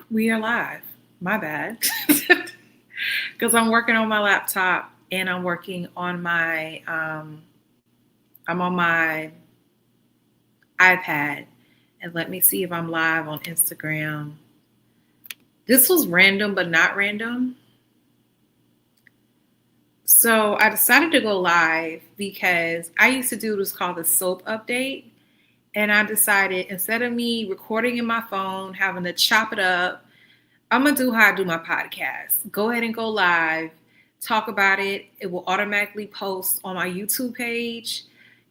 We are live. My bad. Because I'm working on my laptop and I'm working on I'm on my iPad. And let me see if I'm live on Instagram. This was random, but not random. So I decided to go live because I used to do what's called the soap update. And I decided instead of me recording in my phone, having to chop it up, I'm going to do how I do my podcast. Go ahead and go live, talk about it. It will automatically post on my YouTube page.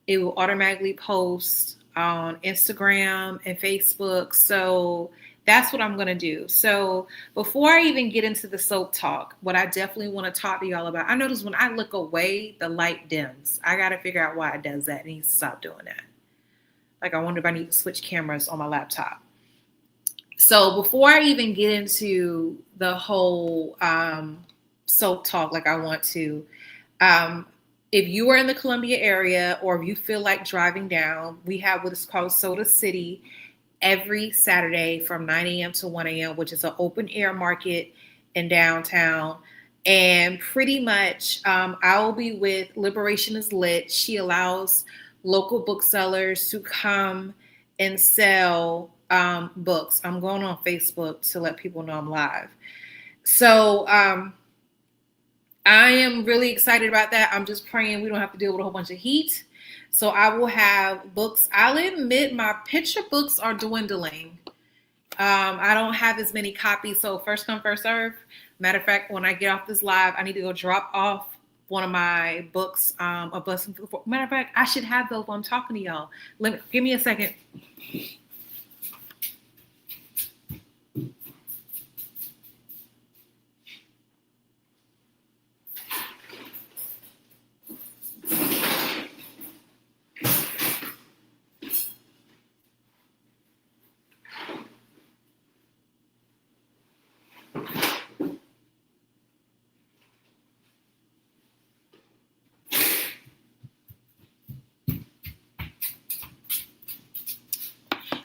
It will automatically post on Instagram and Facebook. So that's what I'm going to do. So before I even get into the soap talk, what I definitely want to talk to y'all about, I notice when I look away, the light dims. I got to figure out why it does that. I need to stop doing that. Like, I wonder if I need to switch cameras on my laptop. So before I even get into the whole soap talk like I want to, if you are in the Columbia area or if you feel like driving down, we have what is called Soda City every Saturday from 9 a.m. to 1 a.m., which is an open air market in downtown. And pretty much I will be with Liberation is Lit. She allows local booksellers to come and sell books. I'm going on Facebook to let people know I'm live. So I am really excited about that. I'm just praying we don't have to deal with a whole bunch of heat. So I will have books. I'll admit my picture books are dwindling. I don't have as many copies. So first come, first serve. Matter of fact, when I get off this live, I need to go drop off one of my books, A Blessing for the Poor. Matter of fact, I should have those while I'm talking to y'all. Give me a second.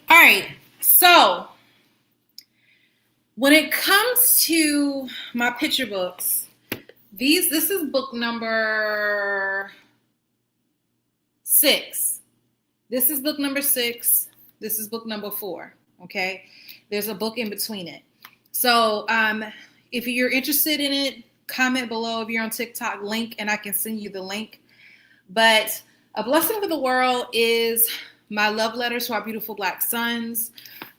All right, so when it comes to my picture books, this is book number 6. This is book number 6. This is book number 4. Okay, there's a book in between it. So if you're interested in it, comment below if you're on TikTok, link, and I can send you the link. But A Blessing for the World is my love letter to our beautiful Black sons.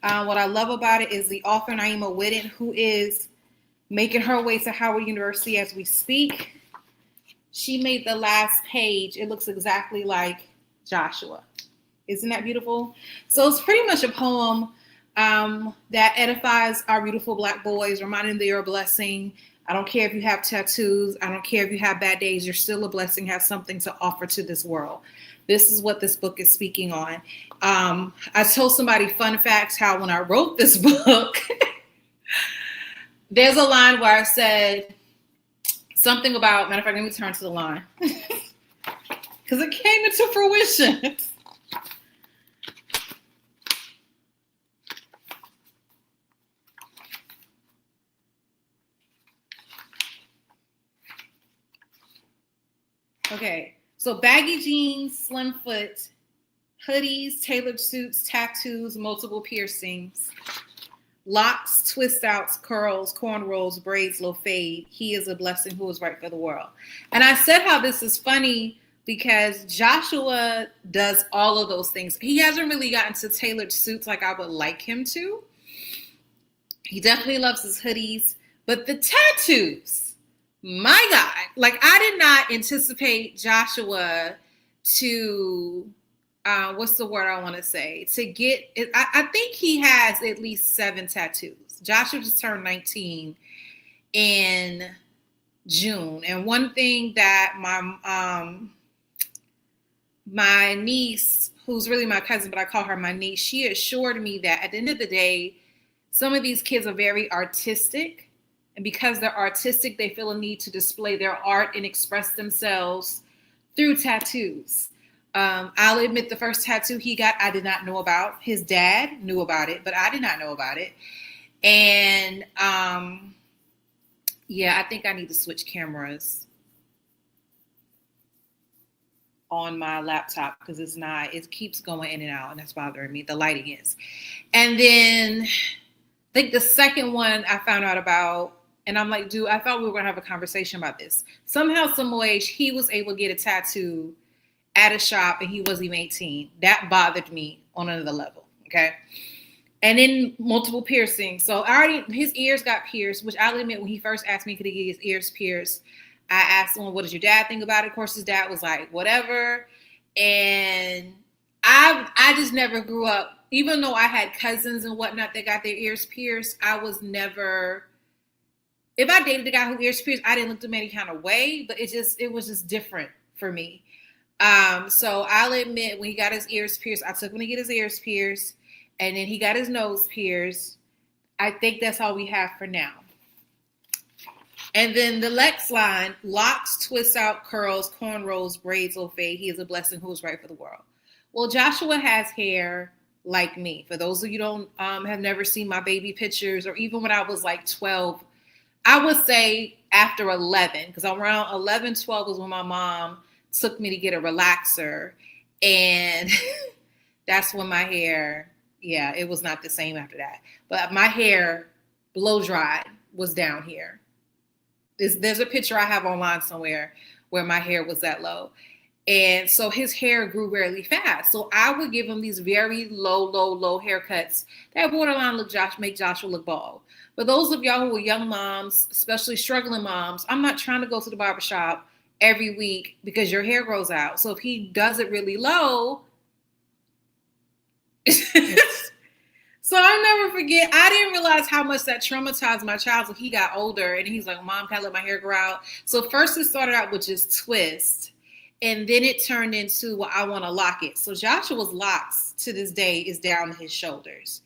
What I love about it is the author, Naima Whitten, who is making her way to Howard University as we speak. She made the last page. It looks exactly like Joshua. Isn't that beautiful? So it's pretty much a poem that edifies our beautiful Black boys, reminding them they are a blessing. I don't care if you have tattoos. I don't care if you have bad days. You're still a blessing, have something to offer to this world. This is what this book is speaking on. I told somebody, fun facts, how when I wrote this book, there's a line where I said something about, matter of fact, let me turn to the line. Because it came into fruition. Okay, so baggy jeans, slim foot, hoodies, tailored suits, tattoos, multiple piercings, locks, twist outs, curls, cornrows, braids, low fade. He is a blessing who is right for the world. And I said how this is funny because Joshua does all of those things. He hasn't really gotten to tailored suits like I would like him to. He definitely loves his hoodies, but the tattoos, my God, like I did not anticipate Joshua to, what's the word I want to say? To get, I think he has at least 7 tattoos. Joshua just turned 19 in June. And one thing that my niece, who's really my cousin, but I call her my niece, she assured me that at the end of the day, some of these kids are very artistic. And because they're artistic, they feel a need to display their art and express themselves through tattoos. I'll admit the first tattoo he got, I did not know about. His dad knew about it, but I did not know about it. And yeah, I think I need to switch cameras on my laptop because it keeps going in and out, and that's bothering me. The lighting is. And then I think the second one I found out about, and I'm like, dude, I thought we were going to have a conversation about this. Somehow, some way, he was able to get a tattoo at a shop and he wasn't even 18. That bothered me on another level. Okay. And then multiple piercings. So his ears got pierced, which I'll admit, when he first asked me, could he get his ears pierced? I asked him, what does your dad think about it? Of course, his dad was like, whatever. And I just never grew up, even though I had cousins and whatnot that got their ears pierced. I was never, if I dated a guy who ears pierced, I didn't look at him any kind of way, but it was just different for me. So I'll admit, when he got his ears pierced, I took him to get his ears pierced, and then he got his nose pierced. I think that's all we have for now. And then the Lex line: locks, twists out, curls, cornrows, braids, or fade. He is a blessing who is right for the world. Well, Joshua has hair like me. For those of you who don't have never seen my baby pictures, or even when I was like 12, I would say after 11, because around 11, 12 was when my mom took me to get a relaxer. And that's when my hair, yeah, it was not the same after that. But my hair blow dried was down here. There's a picture I have online somewhere where my hair was that low. And so his hair grew really fast. So I would give him these very low haircuts that borderline make Joshua look bald. But those of y'all who are young moms, especially struggling moms, I'm not trying to go to the barbershop every week because your hair grows out. So if he does it really low, so I'll never forget, I didn't realize how much that traumatized my child when he got older. And he's like, Mom, can I let my hair grow out? So first it started out with just twist. And then it turned into, well, I want to lock it. So Joshua's locks to this day is down his shoulders.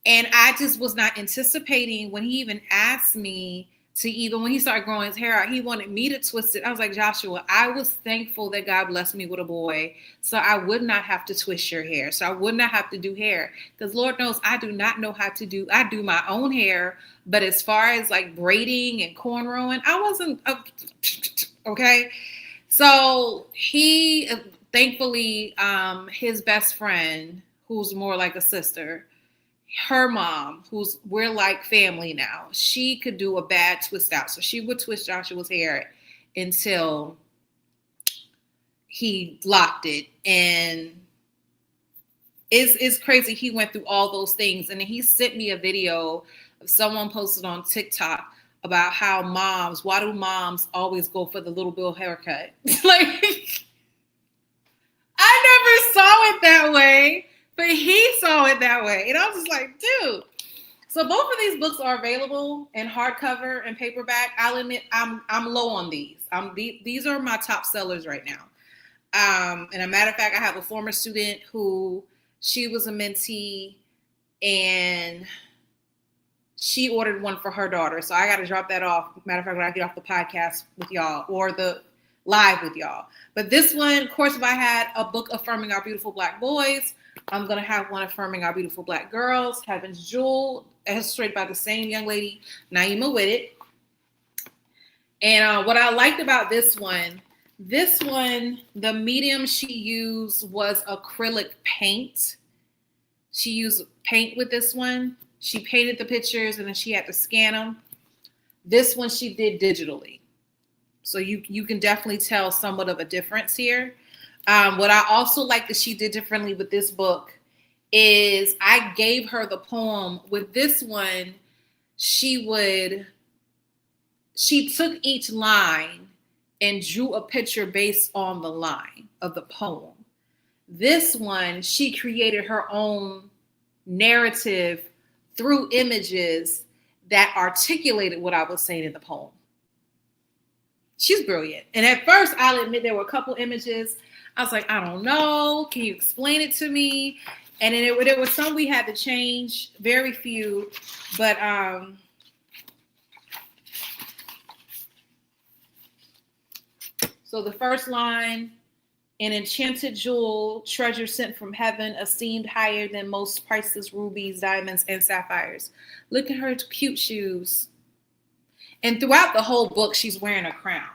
And I just was not anticipating when he even asked me to, even when he started growing his hair out, he wanted me to twist it. I was like, Joshua, I was thankful that God blessed me with a boy, so I would not have to twist your hair. So I would not have to do hair, because Lord knows I do not know how to do, I do my own hair. But as far as like braiding and cornrowing, I wasn't, okay. So he, thankfully, his best friend, who's more like a sister, her mom, we're like family now, she could do a bad twist out. So she would twist Joshua's hair until he locked it. And it's crazy. He went through all those things. And then he sent me a video of someone posted on TikTok about how why do moms always go for the little Bill haircut? Like, I never saw it that way. But he saw it that way. And I was just like, dude. So both of these books are available in hardcover and paperback. I'll admit I'm low on these. These are my top sellers right now. And a matter of fact, I have a former student who, she was a mentee, and she ordered one for her daughter. So I got to drop that off. Matter of fact, when I get off the podcast with y'all, or the live with y'all. But this one, of course, if I had a book affirming our beautiful Black boys, I'm going to have one affirming our beautiful Black girls. Heaven's Jewel, illustrated by the same young lady, Naima Whitted. And what I liked about this one, the medium she used was acrylic paint. She used paint with this one. She painted the pictures and then she had to scan them. This one she did digitally. So you can definitely tell somewhat of a difference here. What I also like that she did differently with this book is I gave her the poem. With this one, she took each line and drew a picture based on the line of the poem. This one, she created her own narrative through images that articulated what I was saying in the poem. She's brilliant. And at first, I'll admit there were a couple images I was like, I don't know. Can you explain it to me? And then there was some we had to change, very few. But so the first line An enchanted jewel, treasure sent from heaven, esteemed higher than most priceless rubies, diamonds, and sapphires. Look at her cute shoes. And throughout the whole book, she's wearing a crown.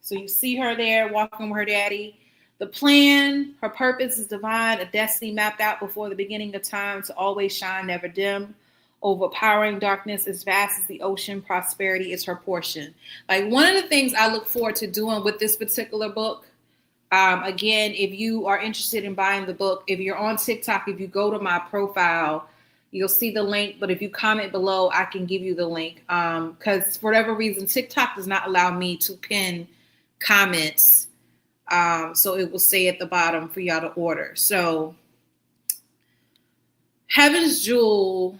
So you see her there walking with her daddy. The plan, her purpose is divine, a destiny mapped out before the beginning of time to always shine, never dim. Overpowering darkness as vast as the ocean, prosperity is her portion. Like, one of the things I look forward to doing with this particular book, again, if you are interested in buying the book, if you're on TikTok, if you go to my profile, you'll see the link. But if you comment below, I can give you the link. Because for whatever reason, TikTok does not allow me to pin comments. So it will say at the bottom for y'all to order. So Heaven's Jewel,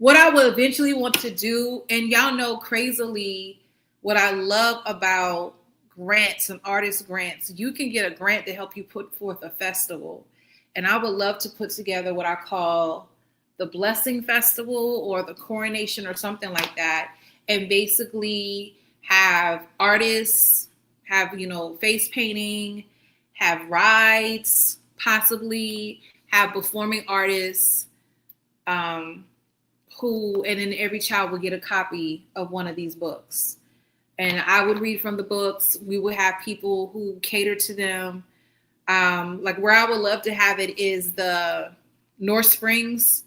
what I would eventually want to do, and y'all know crazily what I love about grants and artist grants, you can get a grant to help you put forth a festival. And I would love to put together what I call the Blessing Festival or the Coronation or something like that. And basically have artists, have, face painting, have rides, possibly have performing artists, and then every child would get a copy of one of these books. And I would read from the books. We would have people who cater to them. Like, where I would love to have it is the North Springs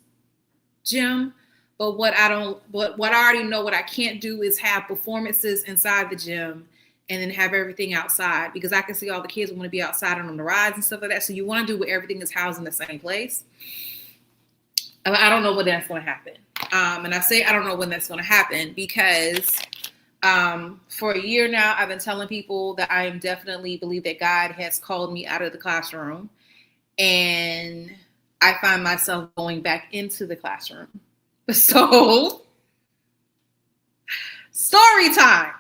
gym. But what I already know what I can't do is have performances inside the gym and then have everything outside, because I can see all the kids want to be outside and on the rides and stuff like that. So you want to do where everything is housed in the same place. I don't know when that's going to happen. And I say I don't know when that's going to happen because for a year now, I've been telling people that I am definitely believe that God has called me out of the classroom. And I find myself going back into the classroom. So, story time.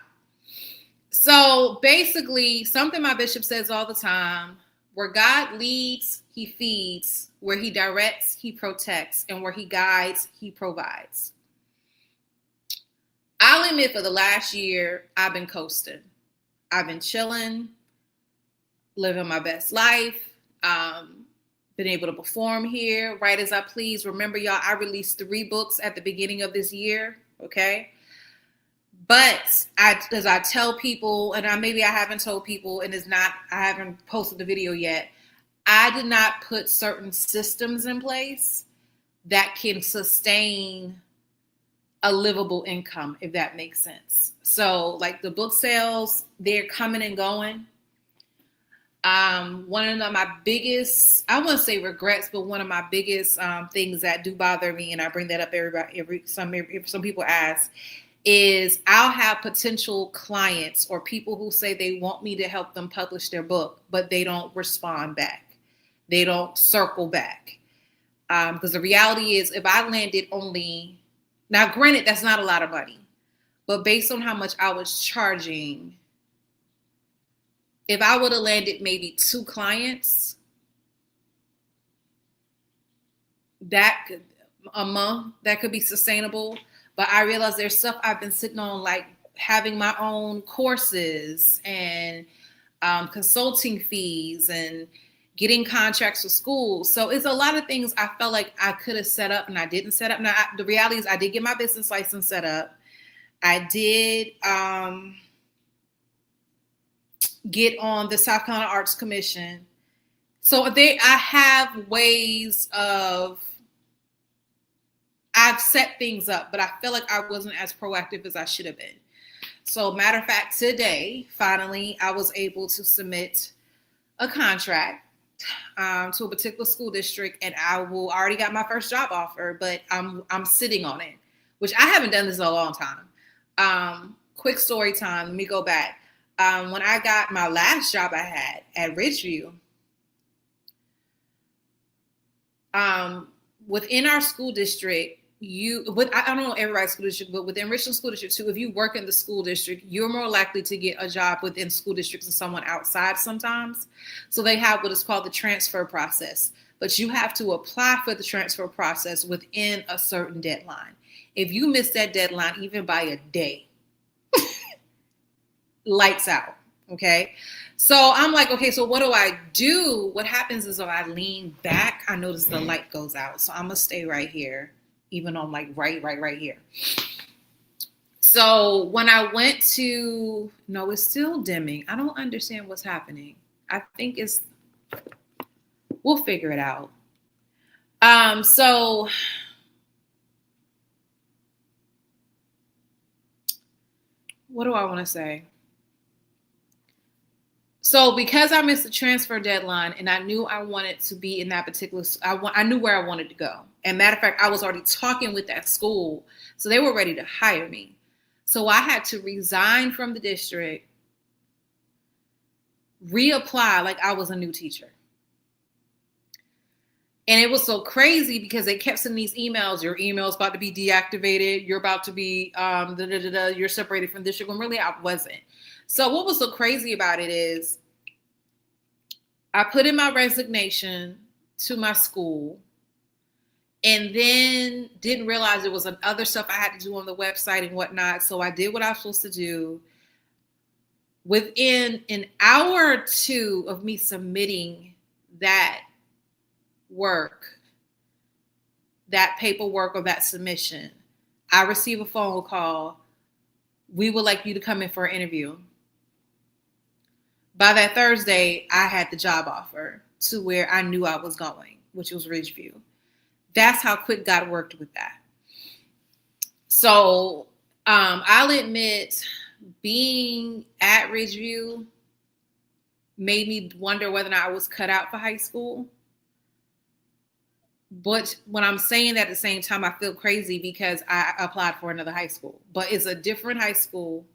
So basically, something my bishop says all the time: where God leads, he feeds. Where he directs, he protects. And where he guides, he provides. I'll admit, for the last year, I've been coasting. I've been chilling, living my best life. Been able to perform here, write as I please. Remember, y'all, I released 3 books at the beginning of this year, okay? But as I tell people, and maybe I haven't told people, and I haven't posted the video yet, I did not put certain systems in place that can sustain a livable income, if that makes sense. So, like, the book sales, they're coming and going. One of my biggest, I wouldn't say regrets, but one of my biggest things that do bother me, and I bring that up some people ask, is I'll have potential clients or people who say they want me to help them publish their book, but they don't respond back. They don't circle back. Because the reality is, if I landed only, now granted, that's not a lot of money, but based on how much I was charging, if I would have landed maybe 2 clients a month, that could be sustainable. But I realized there's stuff I've been sitting on, like having my own courses and consulting fees and getting contracts with schools. So it's a lot of things I felt like I could have set up and I didn't set up. Now, the reality is I did get my business license set up. I did get on the South Carolina Arts Commission. So I have ways of, I've set things up, but I feel like I wasn't as proactive as I should have been. So matter of fact, today, finally, I was able to submit a contract to a particular school district, and I already got my first job offer, but I'm sitting on it, which I haven't done this in a long time. Quick story time. Let me go back. When I got my last job I had at Ridgeview, within our school district, I don't know everybody's school district, but within Richland School District 2, if you work in the school district, you're more likely to get a job within school districts than someone outside sometimes. So they have what is called the transfer process, but you have to apply for the transfer process within a certain deadline. If you miss that deadline even by a day, lights out. Okay. So I'm like, okay, so what do I do? What happens is if I lean back, I notice the light goes out. So I'm gonna stay right here, even though I'm like right here. So when I went to, no, it's still dimming. I don't understand what's happening. I think we'll figure it out. So what do I want to say? So because I missed the transfer deadline and I knew I wanted to be in that particular, I knew where I wanted to go. And matter of fact, I was already talking with that school. So they were ready to hire me. So I had to resign from the district, reapply like I was a new teacher. And it was so crazy because they kept sending these emails. Your email's about to be deactivated. You're about to be, you're separated from district. When really I wasn't. So what was so crazy about it is I put in my resignation to my school and then didn't realize there was other stuff I had to do on the website and whatnot. So I did what I was supposed to do. Within an hour or two of me submitting that work, that paperwork or that submission, I receive a phone call. We would like you to come in for an interview. By that Thursday, I had the job offer to where I knew I was going, which was Ridgeview. That's how quick God worked with that. So I'll admit, being at Ridgeview made me wonder whether or not I was cut out for high school. But when I'm saying that at the same time, I feel crazy because I applied for another high school. But it's a different high school.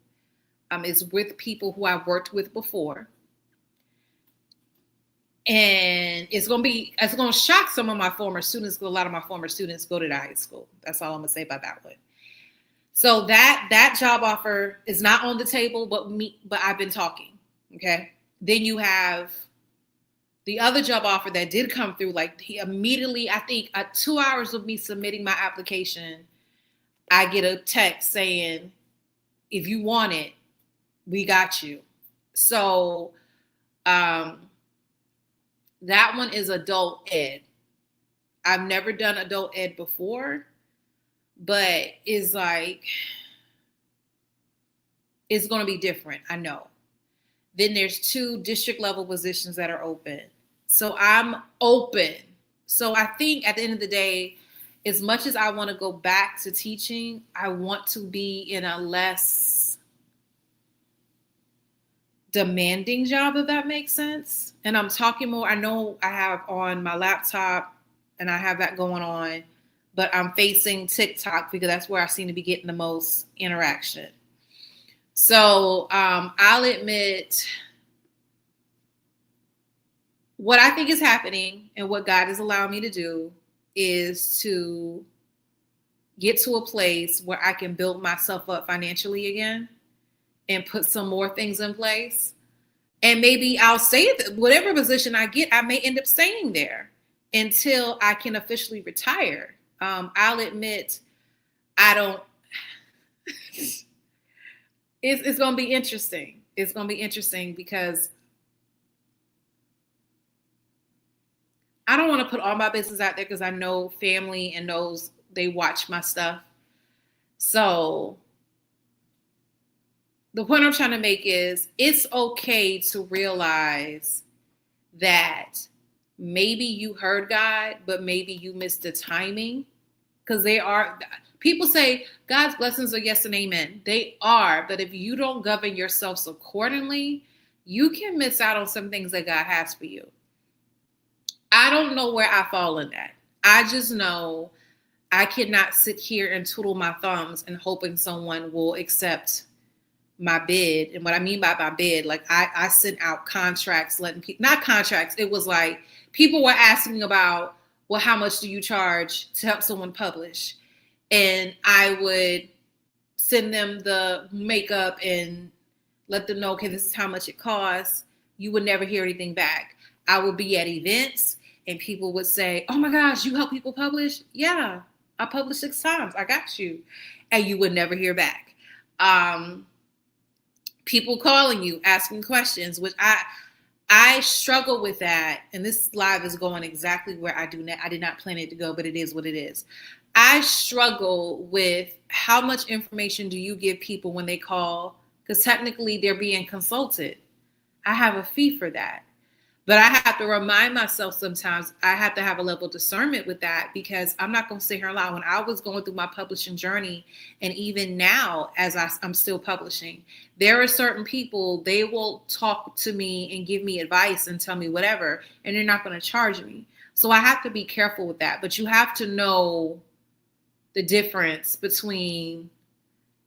It's with people who I've worked with before. And it's going to shock some of my former students. A lot of my former students go to the high school. That's all I'm going to say about that one. So that job offer is not on the table, but I've been talking. Okay. Then you have the other job offer that did come through, like he immediately, I think 2 hours of me submitting my application, I get a text saying, if you want it, we got you. So that one is adult ed. I've never done adult ed before, but it's like, it's going to be different. I know. Then there's 2 district level positions that are open. So I'm open. So I think at the end of the day, as much as I want to go back to teaching, I want to be in a less demanding job, if that makes sense. And I'm talking more, I know I have on my laptop and I have that going on, but I'm facing TikTok because that's where I seem to be getting the most interaction. So I'll admit what I think is happening and what God has allowed me to do is to get to a place where I can build myself up financially again and put some more things in place. And maybe I'll stay at whatever position I get, I may end up staying there until I can officially retire. I'll admit, I don't, it's going to be interesting. It's going to be interesting because I don't want to put all my business out there because I know family and knows they watch my stuff. So the point I'm trying to make is it's okay to realize that maybe you heard God, but maybe you missed the timing. Because people say God's blessings are yes and amen. They are, but if you don't govern yourselves accordingly, you can miss out on some things that God has for you. I don't know where I fall in that. I just know I cannot sit here and twiddle my thumbs and hoping someone will accept my bid. And what I mean by my bid, like I sent out contracts, letting people, not contracts. It was like people were asking about, well, how much do you charge to help someone publish? And I would send them the makeup and let them know, okay, this is how much it costs. You would never hear anything back. I would be at events and people would say, oh my gosh, you help people publish? Yeah, I published 6 times. I got you. And you would never hear back. People calling you, asking questions, which I struggle with that. And this live is going exactly where I did not plan it to go, but it is what it is. I struggle with how much information do you give people when they call? Because technically they're being consulted. I have a fee for that. But I have to remind myself sometimes I have to have a level of discernment with that, because I'm not going to sit here and lie. When I was going through my publishing journey, and even now as I'm still publishing, there are certain people, they will talk to me and give me advice and tell me whatever, and they're not going to charge me. So I have to be careful with that. But you have to know the difference between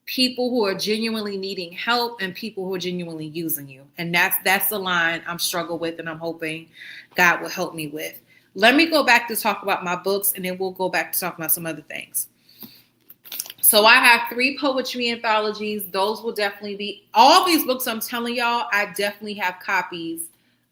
people who are genuinely needing help and people who are genuinely using you. And that's the line I'm struggling with, and I'm hoping God will help me with. Let me go back to talk about my books, and then we'll go back to talk about some other things. So I have 3 poetry anthologies. Those will definitely be, all these books I'm telling y'all, I definitely have copies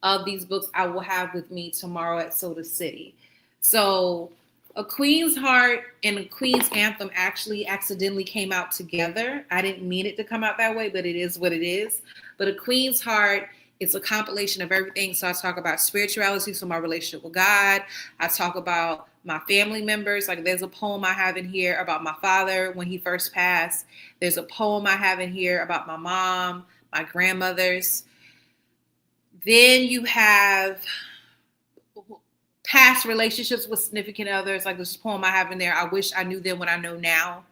of these books I will have with me tomorrow at Soda City. So A Queen's Heart and A Queen's Anthem actually accidentally came out together. I didn't mean it to come out that way, but it is what it is. But A Queen's Heart is a compilation of everything. So I talk about spirituality, so my relationship with God. I talk about my family members. Like, there's a poem I have in here about my father when he first passed. There's a poem I have in here about my mom, my grandmothers. Then you have past relationships with significant others. Like this poem I have in there, I wish I knew then what I know now.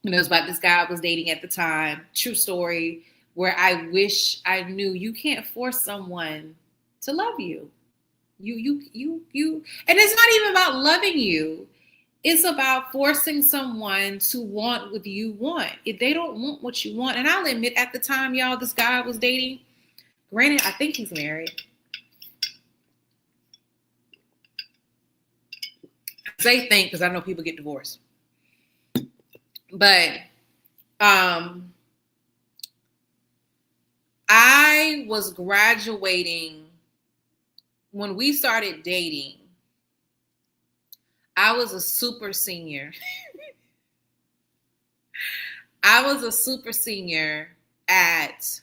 And it was about this guy I was dating at the time. True story, where I wish I knew you can't force someone to love you. You and it's not even about loving you. It's about forcing someone to want what you want. If they don't want what you want, and I'll admit at the time, y'all, this guy I was dating, granted, I think he's married. I say think because I know people get divorced. But I was graduating when we started dating. I was a super senior. I was a super senior at,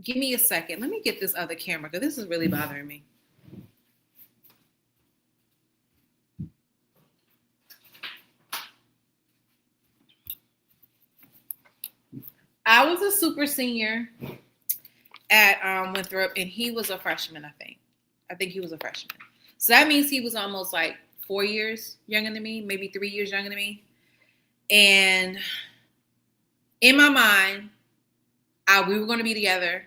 give me a second. Let me get this other camera because this is really bothering me. I was a super senior at Winthrop, and he was a freshman, I think. I think he was a freshman. So that means he was almost like 4 years younger than me, maybe 3 years younger than me. And in my mind, we were going to be together.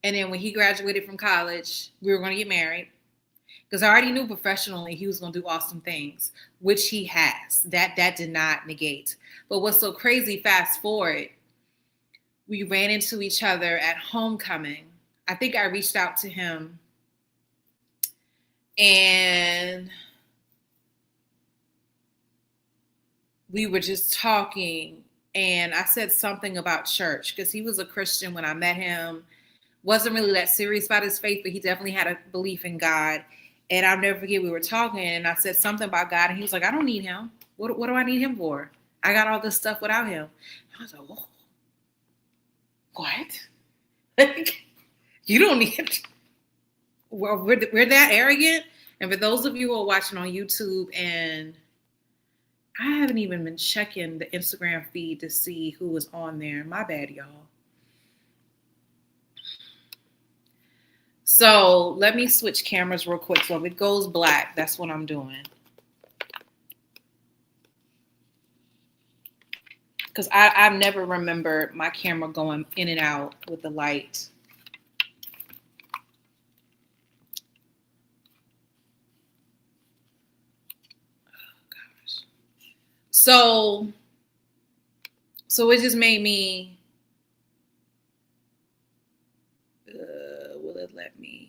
And then when he graduated from college, we were going to get married. Because I already knew professionally he was going to do awesome things, which he has. That did not negate. But what's so crazy, fast forward, we ran into each other at homecoming. I think I reached out to him. And we were just talking. And I said something about church because he was a Christian when I met him. Wasn't really that serious about his faith, but he definitely had a belief in God. And I'll never forget, we were talking and I said something about God. And he was like, I don't need him. What do I need him for? I got all this stuff without him. And I was like, whoa. What? You don't need it. Well, we're that arrogant. And for those of you who are watching on YouTube, and I haven't even been checking the Instagram feed to see who was on there. My bad, y'all. So let me switch cameras real quick. So if it goes black, that's what I'm doing. Because I've never remembered my camera going in and out with the light. Oh, gosh. So it just made me, will it let me?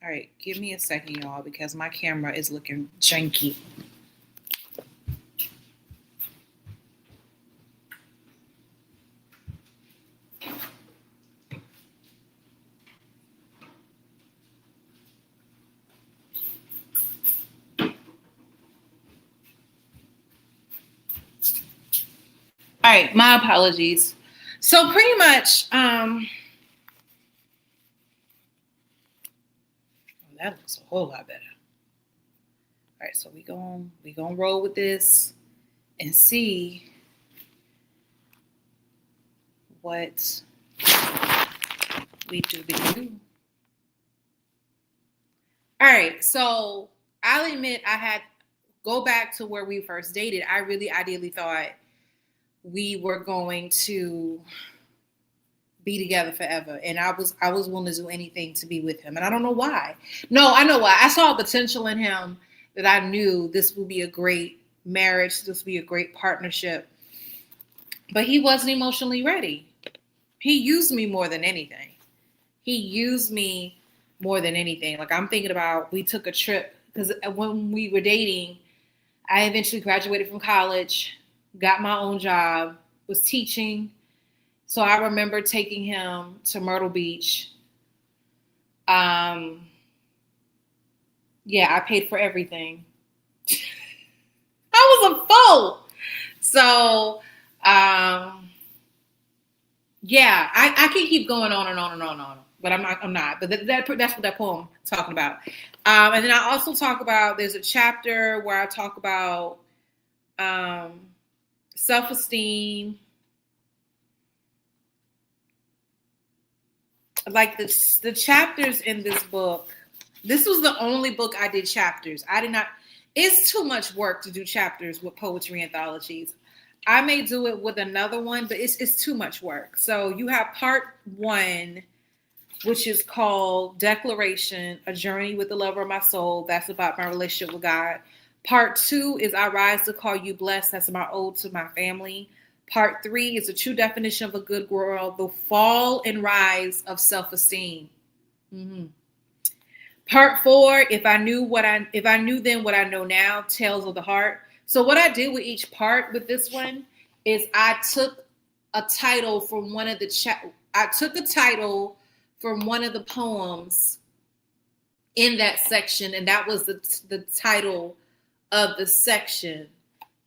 All All right, give me a second, y'all, because my camera is looking janky. All right, my apologies. So pretty much, that looks a whole lot better. All right, so we gonna roll with this and see what we do. All right, so I'll admit I had go back to where we first dated. I really ideally thought we were going to be together forever, and I was willing to do anything to be with him, and I don't know why. No, I know why. I saw potential in him that I knew this would be a great marriage, this would be a great partnership, but he wasn't emotionally ready. He used me more than anything. Like, I'm thinking about, we took a trip because when we were dating, I eventually graduated from college, got my own job, was teaching. So I remember taking him to Myrtle Beach. Yeah, I paid for everything. I was a fool. So, yeah, I can keep going on and on and on and on, but I'm not. But that's what that poem is talking about. And then I also talk about, there's a chapter where I talk about self-esteem. Like the chapters in this book, this was the only book I did chapters. I did not, it's too much work to do chapters with poetry anthologies. I may do it with another one, but it's too much work. So you have part 1, which is called Declaration, A Journey with the Lover of My Soul. That's about my relationship with God. Part 2 is I Rise to Call You Blessed. That's my ode to my family. Part 3 is a true definition of a good girl, the fall and rise of self-esteem. Mm-hmm. Part 4, if I knew then what I know now, Tales of the Heart. So what I did with each part with this one is I took a title from one of the poems in that section, and that was the title of the section.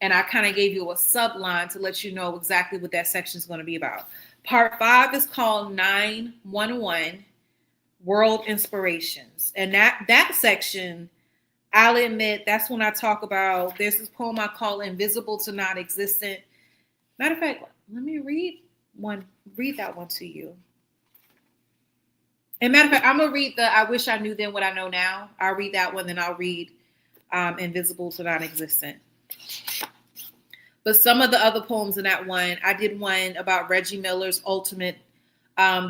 And I kind of gave you a subline to let you know exactly what that section is going to be about. Part 5 is called 911, World Inspirations. And that section, I'll admit, that's when I talk about, there's this poem I call Invisible to Non-Existent. Matter of fact, let me read that one to you. And matter of fact, I'm going to read I Wish I Knew Then What I Know Now. I'll read that one, then I'll read Invisible to Non-Existent. But some of the other poems in that one, I did one about Reggie Miller's Ultimate.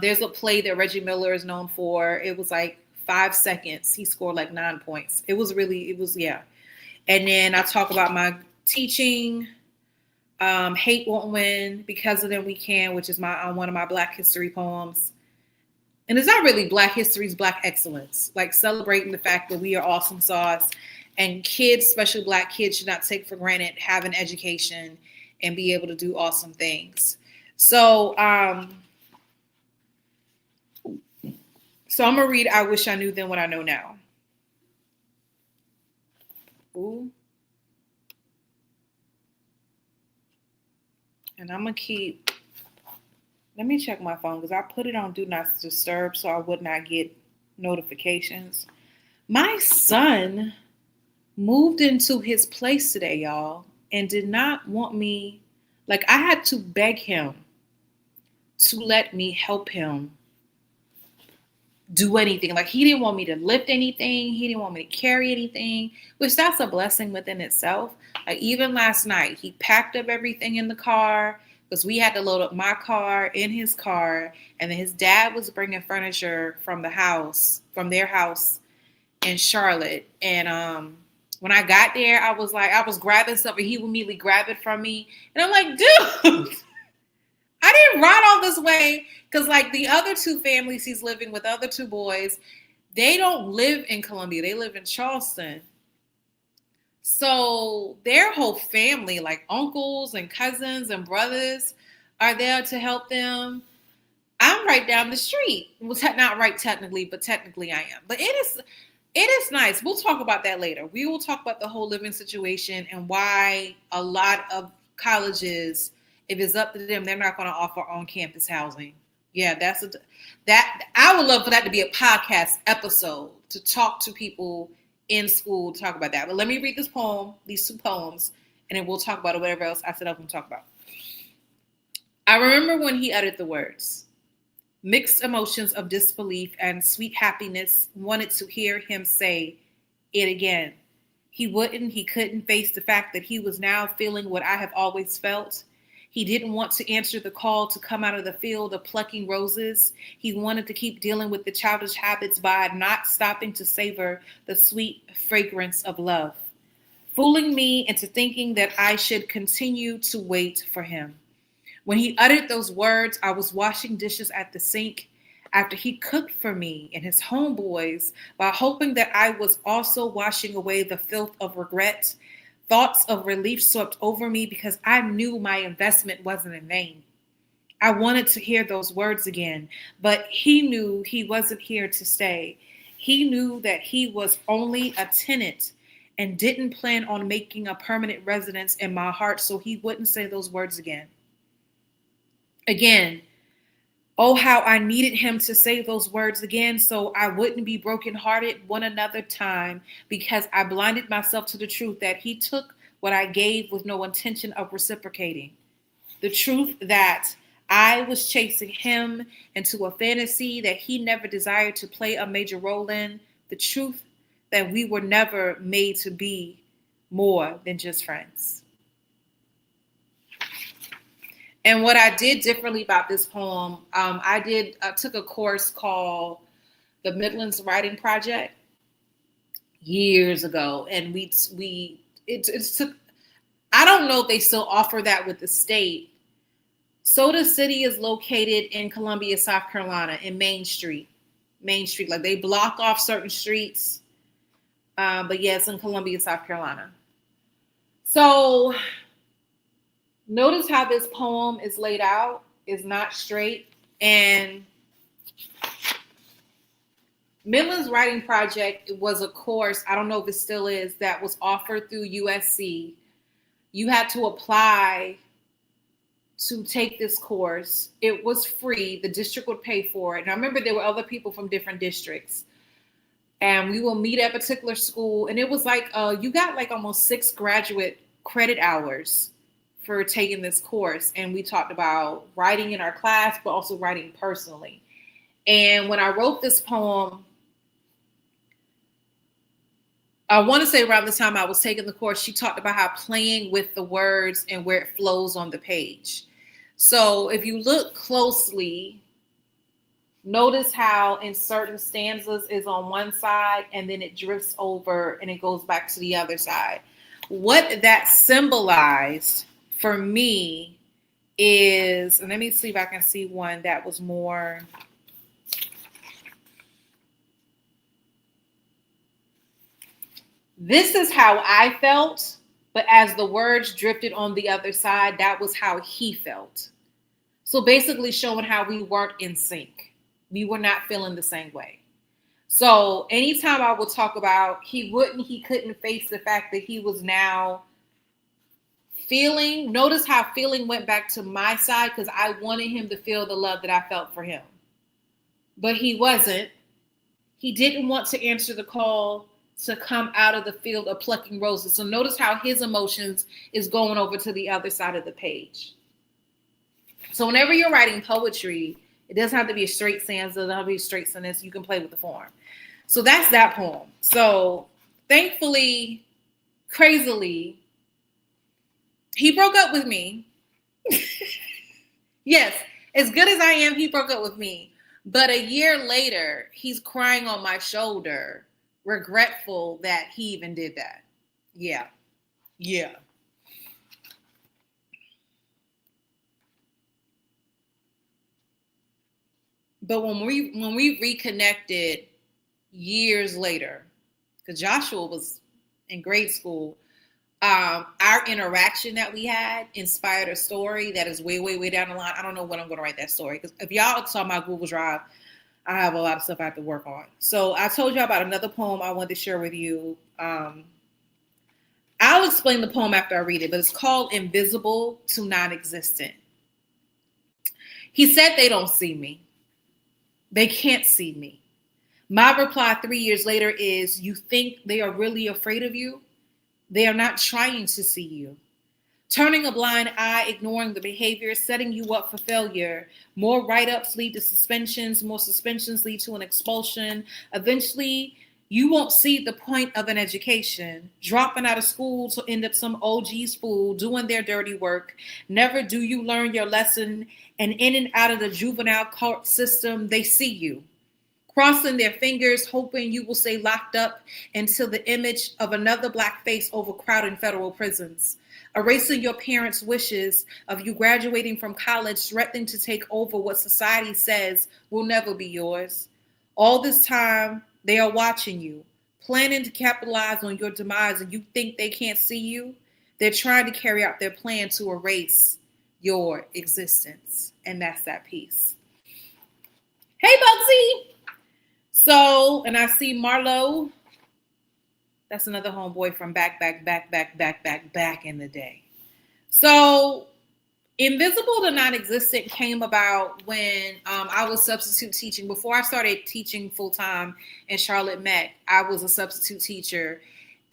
There's a play that Reggie Miller is known for. It was like 5 seconds. He scored like 9 points. It was, yeah. And then I talk about my teaching, Hate Won't Win, Because of Them We Can, which is one of my Black history poems. And it's not really Black history, it's Black excellence. Like celebrating the fact that we are awesome sauce. And kids, especially Black kids, should not take for granted having education and be able to do awesome things. So, I'm going to read I Wish I Knew Then What I Know Now. Ooh. And I'm going to let me check my phone because I put it on Do Not Disturb so I would not get notifications. My son moved into his place today, y'all, and did not want me. Like, I had to beg him to let me help him do anything. Like, he didn't want me to lift anything. He didn't want me to carry anything, which that's a blessing within itself. Like, even last night, he packed up everything in the car because we had to load up my car in his car. And then his dad was bringing furniture from their house in Charlotte. And, when I got there, I was grabbing stuff and he would immediately grab it from me. And I'm like, dude, I didn't ride all this way. Because like the other 2 families he's living with, other 2 boys, They don't live in Columbia. They live in Charleston. So their whole family, like uncles and cousins and brothers, are there to help them. I'm right down the street. Well, not right technically, but technically I am. But it is nice. We'll talk about that later. We will talk about the whole living situation and why a lot of colleges, if it's up to them, they're not going to offer on-campus housing. Yeah, that I would love for that to be a podcast episode to talk to people in school to talk about that. But let me read these two poems, and then we'll talk about it, whatever else I said I was going to talk about. I remember when he uttered the words. Mixed emotions of disbelief and sweet happiness, wanted to hear him say it again. He couldn't face the fact that he was now feeling what I have always felt. He didn't want to answer the call to come out of the field of plucking roses. He wanted to keep dealing with the childish habits by not stopping to savor the sweet fragrance of love, fooling me into thinking that I should continue to wait for him. When he uttered those words, I was washing dishes at the sink after he cooked for me and his homeboys while hoping that I was also washing away the filth of regret. Thoughts of relief swept over me because I knew my investment wasn't in vain. I wanted to hear those words again, but he knew he wasn't here to stay. He knew that he was only a tenant and didn't plan on making a permanent residence in my heart, so he wouldn't say those words again. Again, oh, how I needed him to say those words again so I wouldn't be brokenhearted one another time because I blinded myself to the truth that he took what I gave with no intention of reciprocating. The truth that I was chasing him into a fantasy that he never desired to play a major role in. The truth that we were never made to be more than just friends. And what I did differently about this poem, I took a course called the Midlands Writing Project years ago, and it took. I don't know if they still offer that with the state. Soda City is located in Columbia, South Carolina, in Main Street. Main Street, like they block off certain streets, but yeah, it's in Columbia, South Carolina. So notice how this poem is laid out, is not straight. And Midlands Writing Project was a course, I don't know if it still is, that was offered through USC. You had to apply to take this course. It was free. The district would pay for it. And I remember there were other people from different districts. And we will meet at a particular school. And it was like, you got like almost 6 graduate credit hours for taking this course. And we talked about writing in our class, but also writing personally. And when I wrote this poem, I want to say around the time I was taking the course, she talked about how playing with the words and where it flows on the page. So if you look closely, notice how in certain stanzas is on one side and then it drifts over and it goes back to the other side. What that symbolized for me is, and let me see if I can see one that was more. This is how I felt, but as the words drifted on the other side, that was how he felt. So basically showing how we weren't in sync. We were not feeling the same way. So anytime I would talk about he couldn't face the fact that he was now feeling, notice how feeling went back to my side because I wanted him to feel the love that I felt for him. But he wasn't. He didn't want to answer the call to come out of the field of plucking roses. So notice how his emotions is going over to the other side of the page. So whenever you're writing poetry, it doesn't have to be a straight stanza, it doesn't have to be a straight sentence. You can play with the form. So that's that poem. So thankfully, crazily, he broke up with me. Yes, as good as I am, he broke up with me. But a year later, he's crying on my shoulder, regretful that he even did that. Yeah. But when we reconnected, years later, because Joshua was in grade school, our interaction that we had inspired a story that is way, way, way down the line. I don't know when I'm going to write that story, because if y'all saw my Google Drive, I have a lot of stuff I have to work on. So I told you about another poem I wanted to share with you. I'll explain the poem after I read it, but it's called Invisible to Non-Existent. He said they don't see me. They can't see me. My reply 3 years later is, you think they are really afraid of you? They are not trying to see you. Turning a blind eye, ignoring the behavior, setting you up for failure. More write-ups lead to suspensions. More suspensions lead to an expulsion. Eventually, you won't see the point of an education. Dropping out of school to end up some OG's fool doing their dirty work. Never do you learn your lesson, and in and out of the juvenile court system, they see you. Crossing their fingers, hoping you will stay locked up until the image of another black face overcrowding federal prisons. Erasing your parents' wishes of you graduating from college, threatening to take over what society says will never be yours. All this time, they are watching you, planning to capitalize on your demise, and you think they can't see you? They're trying to carry out their plan to erase your existence. And that's that piece. Hey, Bugsy! So, and I see Marlo. That's another homeboy from back in the day. So, Invisible to Non-Existent came about when I was substitute teaching. Before I started teaching full-time in Charlotte Met, I was a substitute teacher.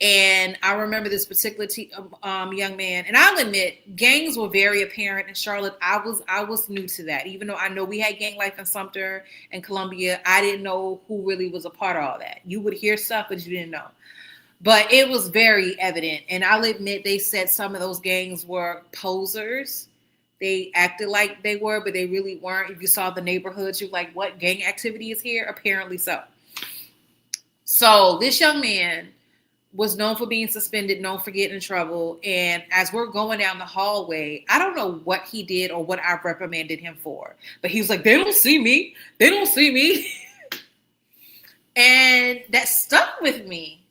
And I remember this particular young man, and I'll admit, gangs were very apparent in Charlotte. I was new to that. Even though I know we had gang life in Sumter and Columbia, I didn't know who really was a part of all that. You would hear stuff, but you didn't know. But it was very evident. And I'll admit, they said some of those gangs were posers. They acted like they were, but they really weren't. If you saw the neighborhoods, you're like, what gang activity is here? Apparently so. So this young man was known for being suspended, known for getting in trouble. And as we're going down the hallway, I don't know what he did or what I reprimanded him for. But he was like, they don't see me. They don't see me. And that stuck with me.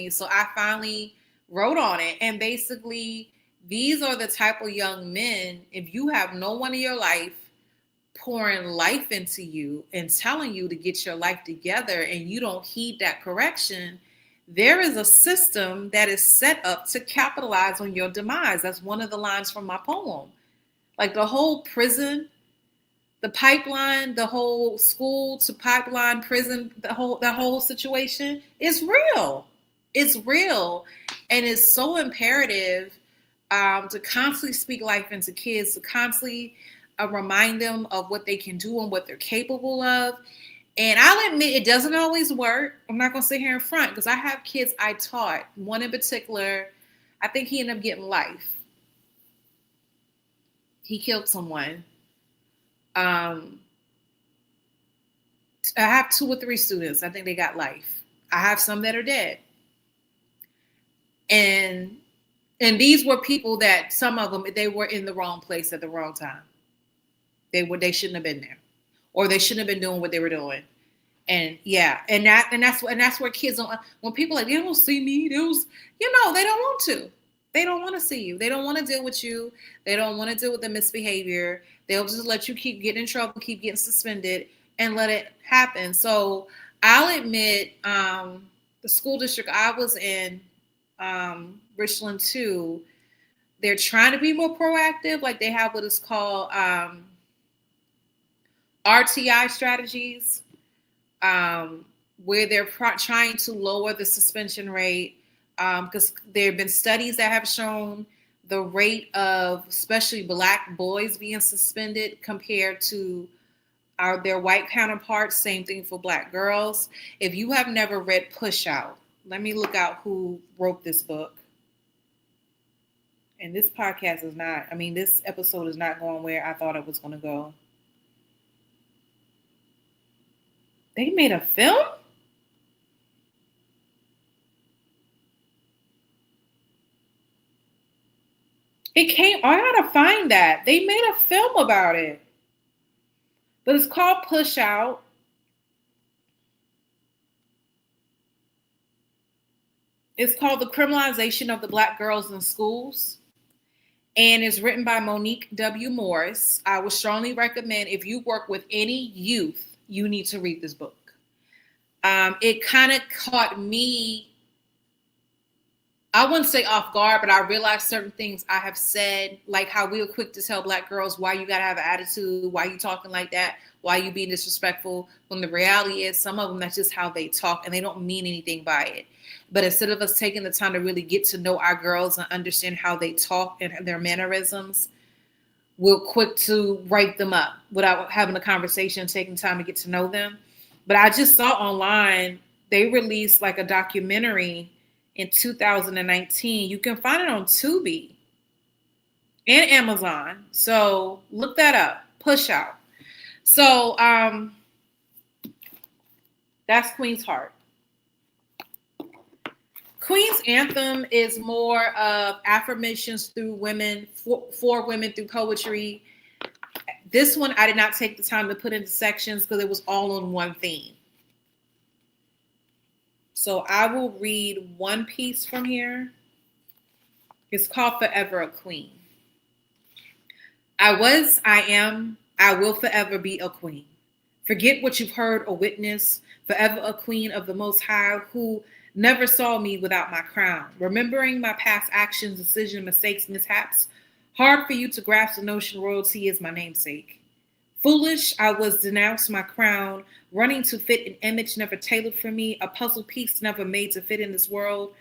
So I finally wrote on it. And basically, these are the type of young men, if you have no one in your life pouring life into you and telling you to get your life together and you don't heed that correction, there is a system that is set up to capitalize on your demise. That's one of the lines from my poem. Like the whole prison, the pipeline, the whole school to pipeline, prison, the whole situation is real. It's real. And it's so imperative to constantly speak life into kids, to constantly remind them of what they can do and what they're capable of. And I'll admit, it doesn't always work. I'm not going to sit here in front, because I have kids I taught. One in particular, I think he ended up getting life. He killed someone. I have 2 or 3 students. I think they got life. I have some that are dead. And these were people that, some of them, they were in the wrong place at the wrong time. They shouldn't have been there, or they shouldn't have been doing what they were doing. And yeah, and that's where kids don't, when people are like, they don't see me, they don't want to. They don't want to see you. They don't want to deal with you. They don't want to deal with the misbehavior. They'll just let you keep getting in trouble, keep getting suspended, and let it happen. So I'll admit, the school district I was in, Richland 2, they're trying to be more proactive. Like they have what is called RTI strategies, where they're trying to lower the suspension rate, because there have been studies that have shown the rate of especially Black boys being suspended compared to their white counterparts. Same thing for Black girls. If you have never read Push Out, let me look out who wrote this book. And this podcast is not, this episode is not going where I thought it was going to go. They made a film? I gotta find that. They made a film about it. But it's called Push Out. It's called The Criminalization of the Black Girls in Schools, and it's written by Monique W. Morris. I would strongly recommend, if you work with any youth, you need to read this book. It kind of caught me, I wouldn't say off guard, but I realized certain things I have said, like how we were quick to tell Black girls, why you got to have an attitude, why you talking like that, why you being disrespectful, when the reality is some of them, that's just how they talk and they don't mean anything by it. But instead of us taking the time to really get to know our girls and understand how they talk and their mannerisms, we're quick to write them up without having a conversation, taking time to get to know them. But I just saw online, they released like a documentary in 2019. You can find it on Tubi and Amazon. So look that up. Push Out. So that's Queen's Heart. Queen's Anthem is more of affirmations through women, for women through poetry. This one I did not take the time to put into sections because it was all on one theme. So I will read one piece from here. It's called Forever a Queen. I was, I am, I will forever be a queen. Forget what you've heard or witnessed. Forever a queen of the Most High who never saw me without my crown. Remembering my past actions, decisions, mistakes, mishaps. Hard for you to grasp the notion royalty is my namesake. Foolish, I was denounced my crown, running to fit an image never tailored for me, a puzzle piece never made to fit in this world.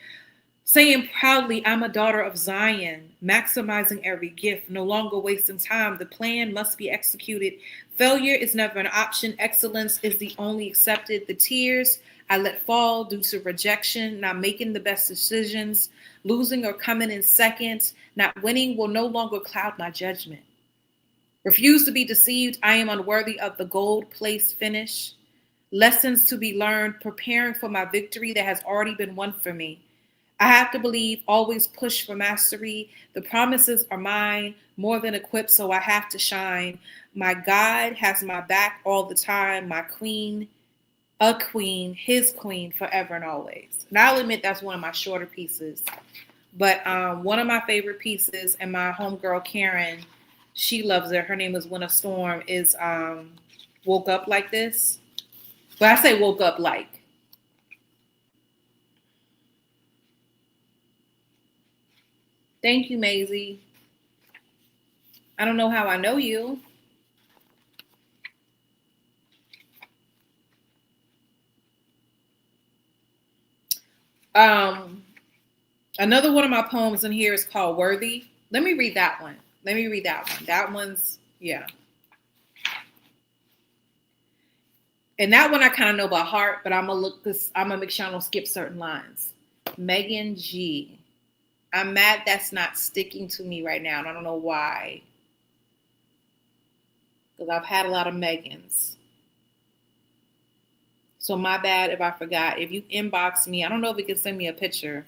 Saying proudly, I'm a daughter of Zion, maximizing every gift, no longer wasting time. The plan must be executed. Failure is never an option. Excellence is the only accepted. The tears I let fall due to rejection, not making the best decisions, losing or coming in second, not winning will no longer cloud my judgment. Refuse to be deceived. I am unworthy of the gold place finish. Lessons to be learned, preparing for my victory that has already been won for me. I have to believe, always push for mastery. The promises are mine, more than equipped, so I have to shine. My God has my back all the time. My queen, a queen, his queen, forever and always. And I'll admit that's one of my shorter pieces. But one of my favorite pieces, and my homegirl Karen, she loves it. Her name is Winter Storm, is Woke Up Like This. But I say woke up like. Thank you, Maisie. I don't know how I know you. Another one of my poems in here is called Worthy. Let me read that one. That one's, yeah. And that one I kind of know by heart, but I'm gonna make sure I don't skip certain lines. Megan G. I'm mad that's not sticking to me right now, and I don't know why. Because I've had a lot of Megans. So my bad if I forgot. If you inbox me, I don't know if you can send me a picture.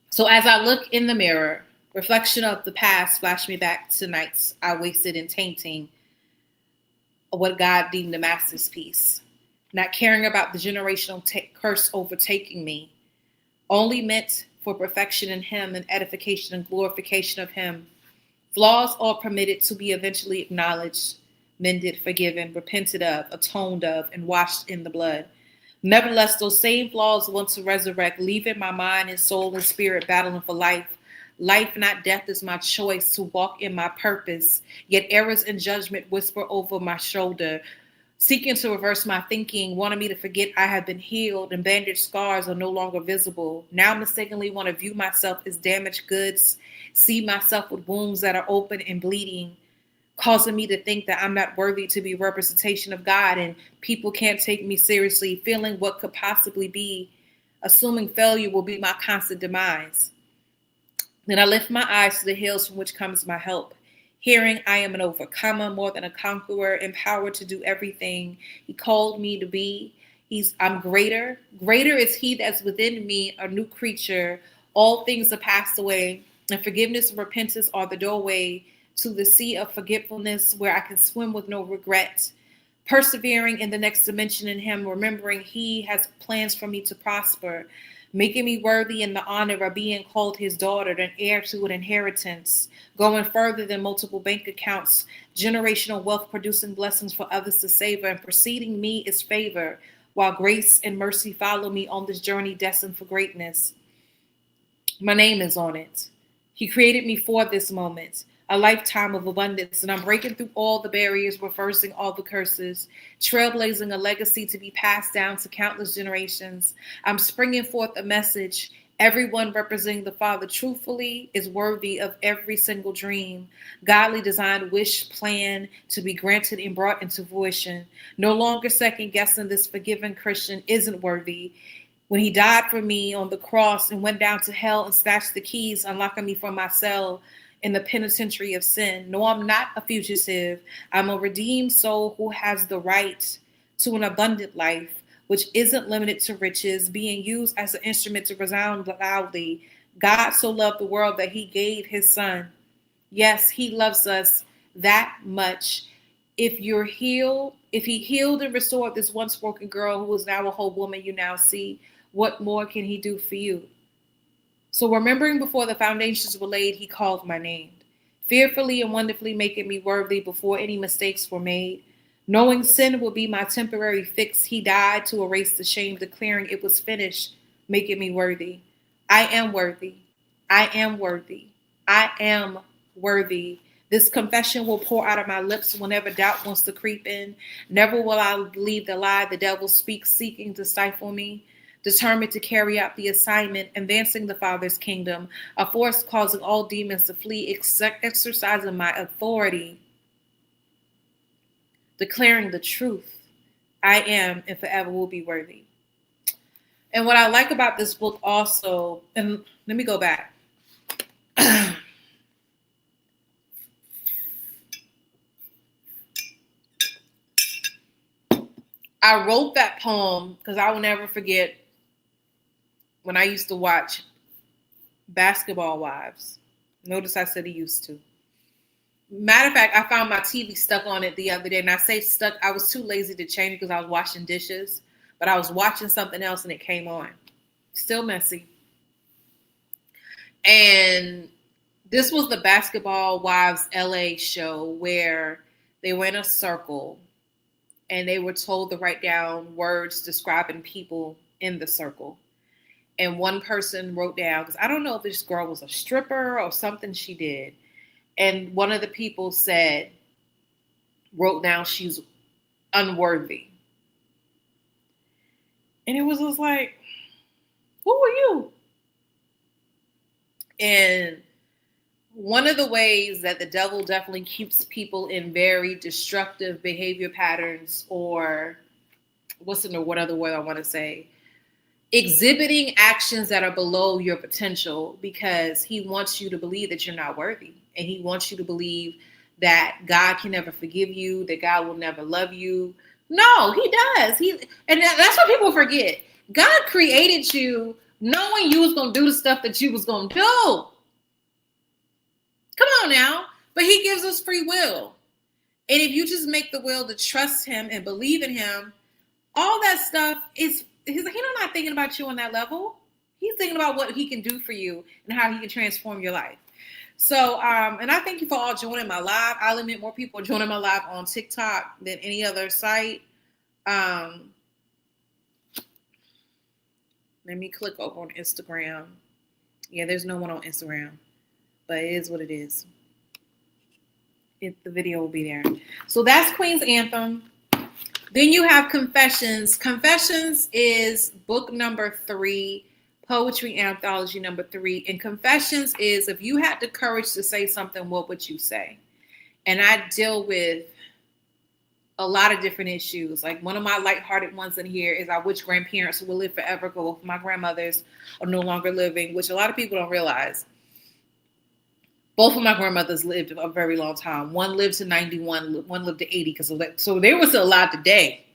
So as I look in the mirror, reflection of the past flashed me back to nights I wasted in tainting what God deemed a masterpiece. Not caring about the generational curse overtaking me. Only meant for perfection in him and edification and glorification of him. Flaws all permitted to be eventually acknowledged, mended, forgiven, repented of, atoned of, and washed in the blood. Nevertheless, those same flaws want to resurrect, leaving my mind and soul and spirit battling for life. Life, not death, is my choice to walk in my purpose. Yet errors and judgment whisper over my shoulder, seeking to reverse my thinking, wanting me to forget I have been healed and bandaged scars are no longer visible. Now mistakenly want to view myself as damaged goods, see myself with wounds that are open and bleeding, causing me to think that I'm not worthy to be a representation of God and people can't take me seriously, feeling what could possibly be, assuming failure will be my constant demise. Then I lift my eyes to the hills from which comes my help. Hearing I am an overcomer, more than a conqueror, empowered to do everything he called me to be. I'm greater. Greater is he that's within me, a new creature. All things are passed away, and forgiveness and repentance are the doorway to the sea of forgetfulness where I can swim with no regret. persevering in the next dimension in him, remembering he has plans for me to prosper, making me worthy in the honor of being called his daughter, an heir to an inheritance, going further than multiple bank accounts, generational wealth producing blessings for others to savor, and preceding me is favor, while grace and mercy follow me on this journey destined for greatness. My name is on it. He created me for this moment, a lifetime of abundance, and I'm breaking through all the barriers, reversing all the curses, trailblazing a legacy to be passed down to countless generations. I'm springing forth a message. Everyone representing the Father truthfully is worthy of every single dream, godly designed wish, plan to be granted and brought into fruition. No longer second guessing this forgiven Christian isn't worthy. When he died for me on the cross and went down to hell and snatched the keys, unlocking me from my cell in the penitentiary of sin. No, I'm not a fugitive. I'm a redeemed soul who has the right to an abundant life, which isn't limited to riches, being used as an instrument to resound loudly. God so loved the world that he gave his son. Yes, he loves us that much. If he healed and restored this once broken girl who is now a whole woman you now see, what more can he do for you? So remembering before the foundations were laid, he called my name, fearfully and wonderfully making me worthy before any mistakes were made. Knowing sin would be my temporary fix, he died to erase the shame, declaring it was finished, making me worthy. I am worthy. I am worthy. I am worthy. This confession will pour out of my lips whenever doubt wants to creep in. Never will I believe the lie the devil speaks, seeking to stifle me. Determined to carry out the assignment, advancing the Father's kingdom, a force causing all demons to flee, exercising my authority, declaring the truth. I am and forever will be worthy. And what I like about this book also, and let me go back. I wrote that poem because I will never forget when I used to watch Basketball Wives. Notice I said he used to. Matter of fact, I found my TV stuck on it the other day. And I say stuck, I was too lazy to change it because I was washing dishes. But I was watching something else and it came on. Still messy. And this was the Basketball Wives LA show where they were in a circle and they were told to write down words describing people in the circle. And one person wrote down, because I don't know if this girl was a stripper or something she did. And one of the people wrote down she's unworthy. And it was just like, who are you? And one of the ways that the devil definitely keeps people in very destructive behavior patterns, or what other word I want to say? Exhibiting actions that are below your potential, because he wants you to believe that you're not worthy. And he wants you to believe that God can never forgive you, that God will never love you. No, he does. And that's what people forget. God created you knowing you was going to do the stuff that you was going to do. Come on now. But he gives us free will. And if you just make the will to trust him and believe in him, all that stuff he's not thinking about you on that level. He's thinking about what he can do for you and how he can transform your life. So, and I thank you for all joining my live. I'll admit more people are joining my live on TikTok than any other site. Let me click over on Instagram. Yeah, there's no one on Instagram, but it is what it is. The video will be there. So that's Queen's Anthem. Then you have Confessions. Confessions is book number 3, poetry anthology number 3. And Confessions is, if you had the courage to say something, what would you say? And I deal with a lot of different issues. Like one of my lighthearted ones in here is I wish grandparents will live forever, because both my grandmothers are no longer living, which a lot of people don't realize. Both of my grandmothers lived a very long time. One lived to 91, one lived to 80. So they were still alive today.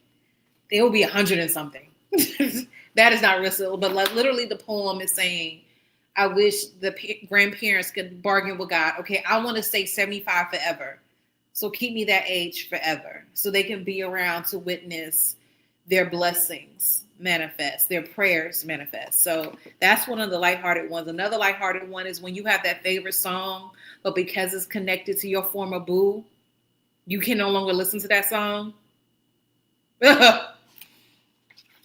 They will be 100 and something. That is not real, but like literally the poem is saying, I wish the grandparents could bargain with God. Okay, I want to stay 75 forever. So keep me that age forever so they can be around to witness their blessings manifest, their prayers manifest. So that's one of the lighthearted ones. Another lighthearted one is when you have that favorite song, but because it's connected to your former boo, you can no longer listen to that song.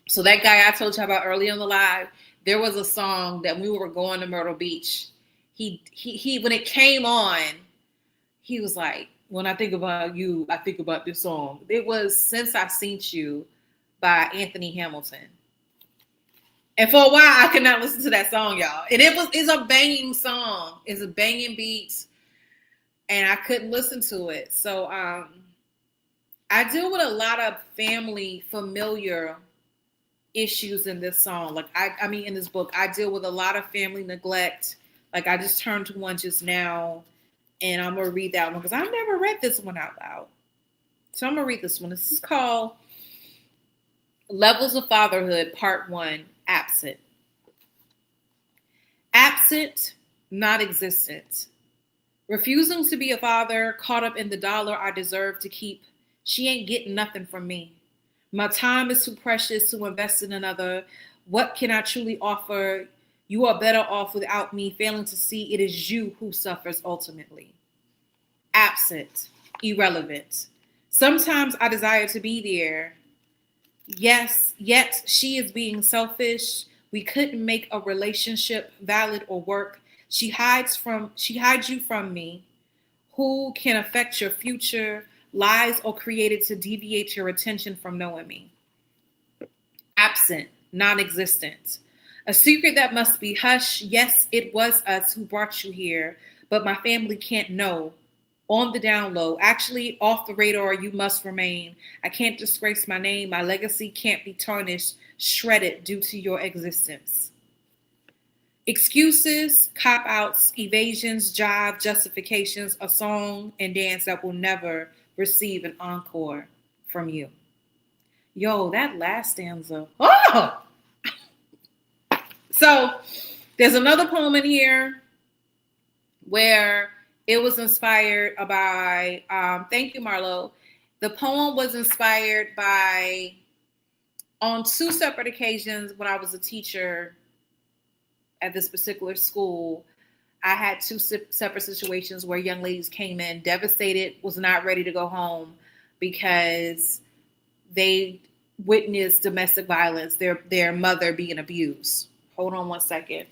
So that guy I told you about earlier in the live, there was a song that we were going to Myrtle Beach. He when it came on, he was like, when I think about you, I think about this song. It was Since I Seen You by Anthony Hamilton. And for a while, I could not listen to that song, y'all. And it's a banging song. It's a banging beat. And I couldn't listen to it. So I deal with a lot of family familiar issues in this song. Like I mean in this book, I deal with a lot of family neglect. Like I just turned to one just now, and I'm gonna read that one because I've never read this one out loud. So I'm gonna read this one. This is called Levels of Fatherhood, Part 1, Absent. Absent, not existent. Refusing to be a father, caught up in the dollar I deserve to keep. She ain't getting nothing from me. My time is too precious to invest in another. What can I truly offer? You are better off without me, failing to see it is you who suffers ultimately. Absent, irrelevant. Sometimes I desire to be there. Yes, yet she is being selfish. We couldn't make a relationship valid or work. She hides you from me. Who can affect your future? Lies are created to deviate your attention from knowing me. Absent, non-existent. A secret that must be hushed. Yes, it was us who brought you here, but my family can't know. On the down low, actually off the radar, you must remain. I can't disgrace my name. My legacy can't be tarnished, shredded due to your existence. Excuses, cop-outs, evasions, jive, justifications, a song and dance that will never receive an encore from you. Yo, that last stanza. Oh! So there's another poem in here where it was inspired by, thank you, Marlo. The poem was inspired by, on two separate occasions when I was a teacher at this particular school, I had two separate situations where young ladies came in devastated, was not ready to go home because they witnessed domestic violence, their mother being abused. Hold on one second.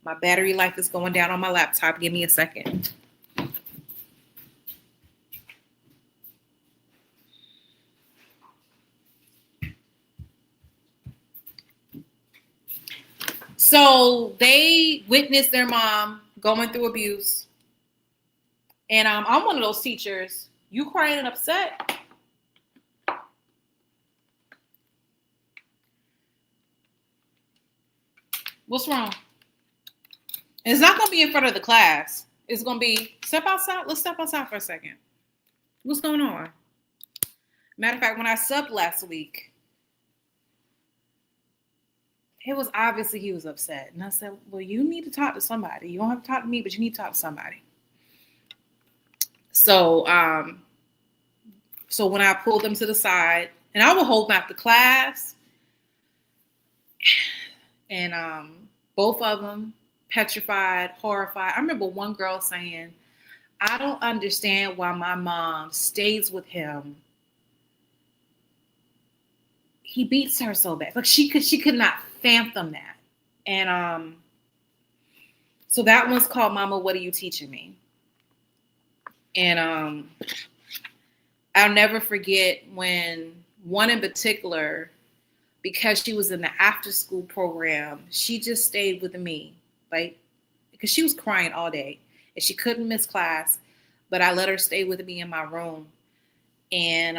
My battery life is going down on my laptop. Give me a second. So they witnessed their mom going through abuse. And I'm one of those teachers. You crying and upset? What's wrong? It's not going to be in front of the class. It's going to be, step outside. Let's step outside for a second. What's going on? Matter of fact, when I subbed last week, it was obviously he was upset. And I said, well, you need to talk to somebody. You don't have to talk to me, but you need to talk to somebody. So, so when I pulled them to the side, and I would hold back the class, and both of them petrified, horrified. I remember one girl saying, I don't understand why my mom stays with him. He beats her so bad. Like she could not fathom that. And so that one's called Mama, What Are You Teaching Me? And I'll never forget when one in particular, because she was in the after school program, she just stayed with me, like, because she was crying all day and she couldn't miss class, but I let her stay with me in my room. And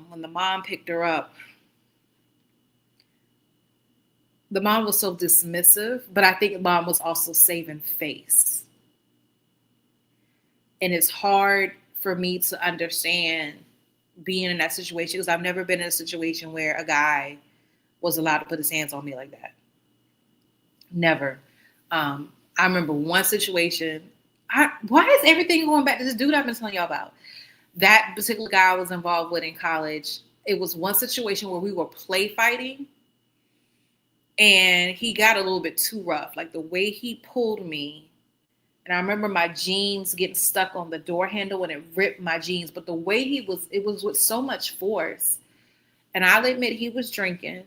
when the mom picked her up, the mom was so dismissive, but I think mom was also saving face. And it's hard for me to understand being in that situation because I've never been in a situation where a guy was allowed to put his hands on me like that. Never. I remember one situation. Why is everything going back to this dude I've been telling y'all about? that particular guy I was involved with in college, it was one situation where we were play fighting, and he got a little bit too rough. Like the way he pulled me, and I remember my jeans getting stuck on the door handle and it ripped my jeans. But the way it was with so much force. And I'll admit he was drinking,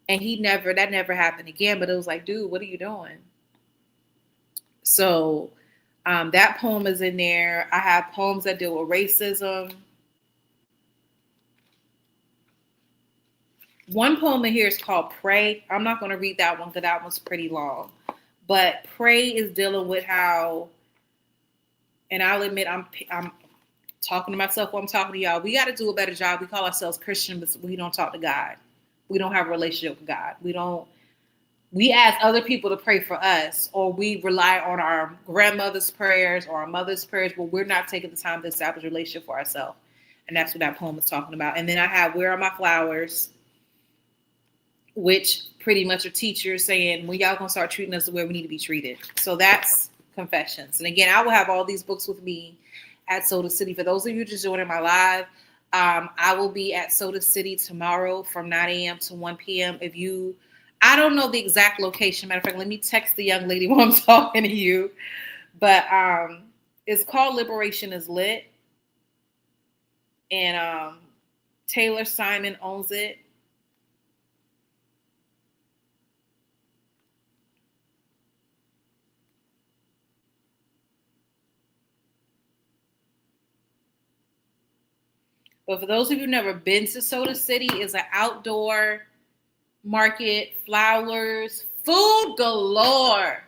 and that never happened again. But it was like, dude, what are you doing? So that poem is in there. I have poems that deal with racism. One poem in here is called Pray. I'm not going to read that one because that one's pretty long. But Pray is dealing with how, and I'll admit I'm talking to myself while I'm talking to y'all. We got to do a better job. We call ourselves Christian, but we don't talk to God. We don't have a relationship with God. We ask other people to pray for us, or we rely on our grandmother's prayers or our mother's prayers, but we're not taking the time to establish a relationship for ourselves. And that's what that poem is talking about. And then I have Where Are My Flowers, which pretty much are teachers saying, when y'all gonna start treating us the way we need to be treated. So that's Confessions. And again, I will have all these books with me at Soda City. For those of you just joining my live, I will be at Soda City tomorrow from 9 a.m. to 1 p.m. I don't know the exact location. Matter of fact, let me text the young lady while I'm talking to you. But it's called Liberation is Lit. And Taylor Simon owns it. But for those of you who've never been to Soda City, it's an outdoor market, flowers, food galore,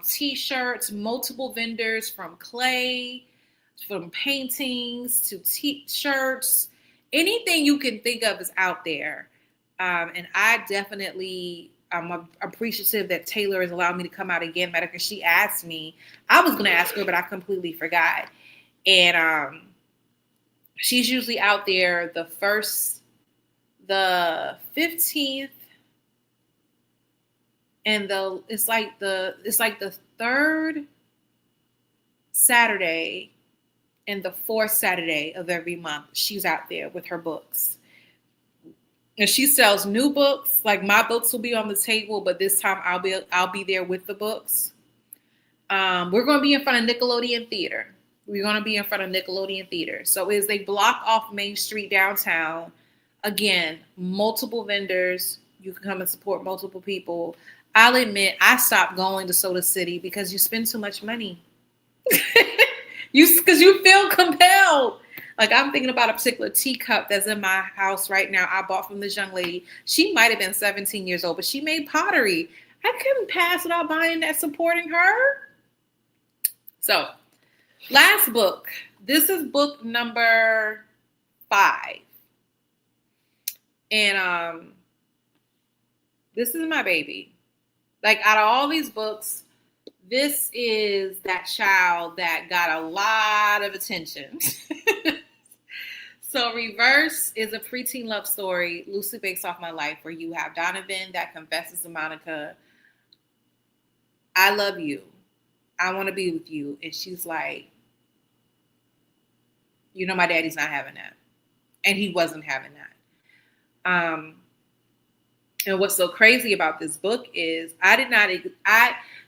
t-shirts, multiple vendors from clay, from paintings to t-shirts, anything you can think of is out there. And I definitely I'm appreciative that Taylor has allowed me to come out again. Matter of fact, she asked me, I was going to ask her, but I completely forgot. And she's usually out there the 15th, and it's like the third Saturday and the fourth Saturday of every month. She's out there with her books. And she sells new books. Like my books will be on the table, but this time I'll be there with the books. We're going to be in front of Nickelodeon Theater. So as they block off Main Street downtown, again, multiple vendors. You can come and support multiple people. I'll admit, I stopped going to Soda City because you spend too much money. Because you feel compelled. Like I'm thinking about a particular teacup that's in my house right now. I bought from this young lady. She might have been 17 years old, but she made pottery. I couldn't pass without buying that, supporting her. So, last book. This is book number 5. And this is my baby. Like out of all these books, this is that child that got a lot of attention. So Reverse is a preteen love story loosely based off my life, where you have Donovan that confesses to Monica, I love you. I want to be with you. And she's like, you know, my daddy's not having that. And he wasn't having that. And what's so crazy about this book is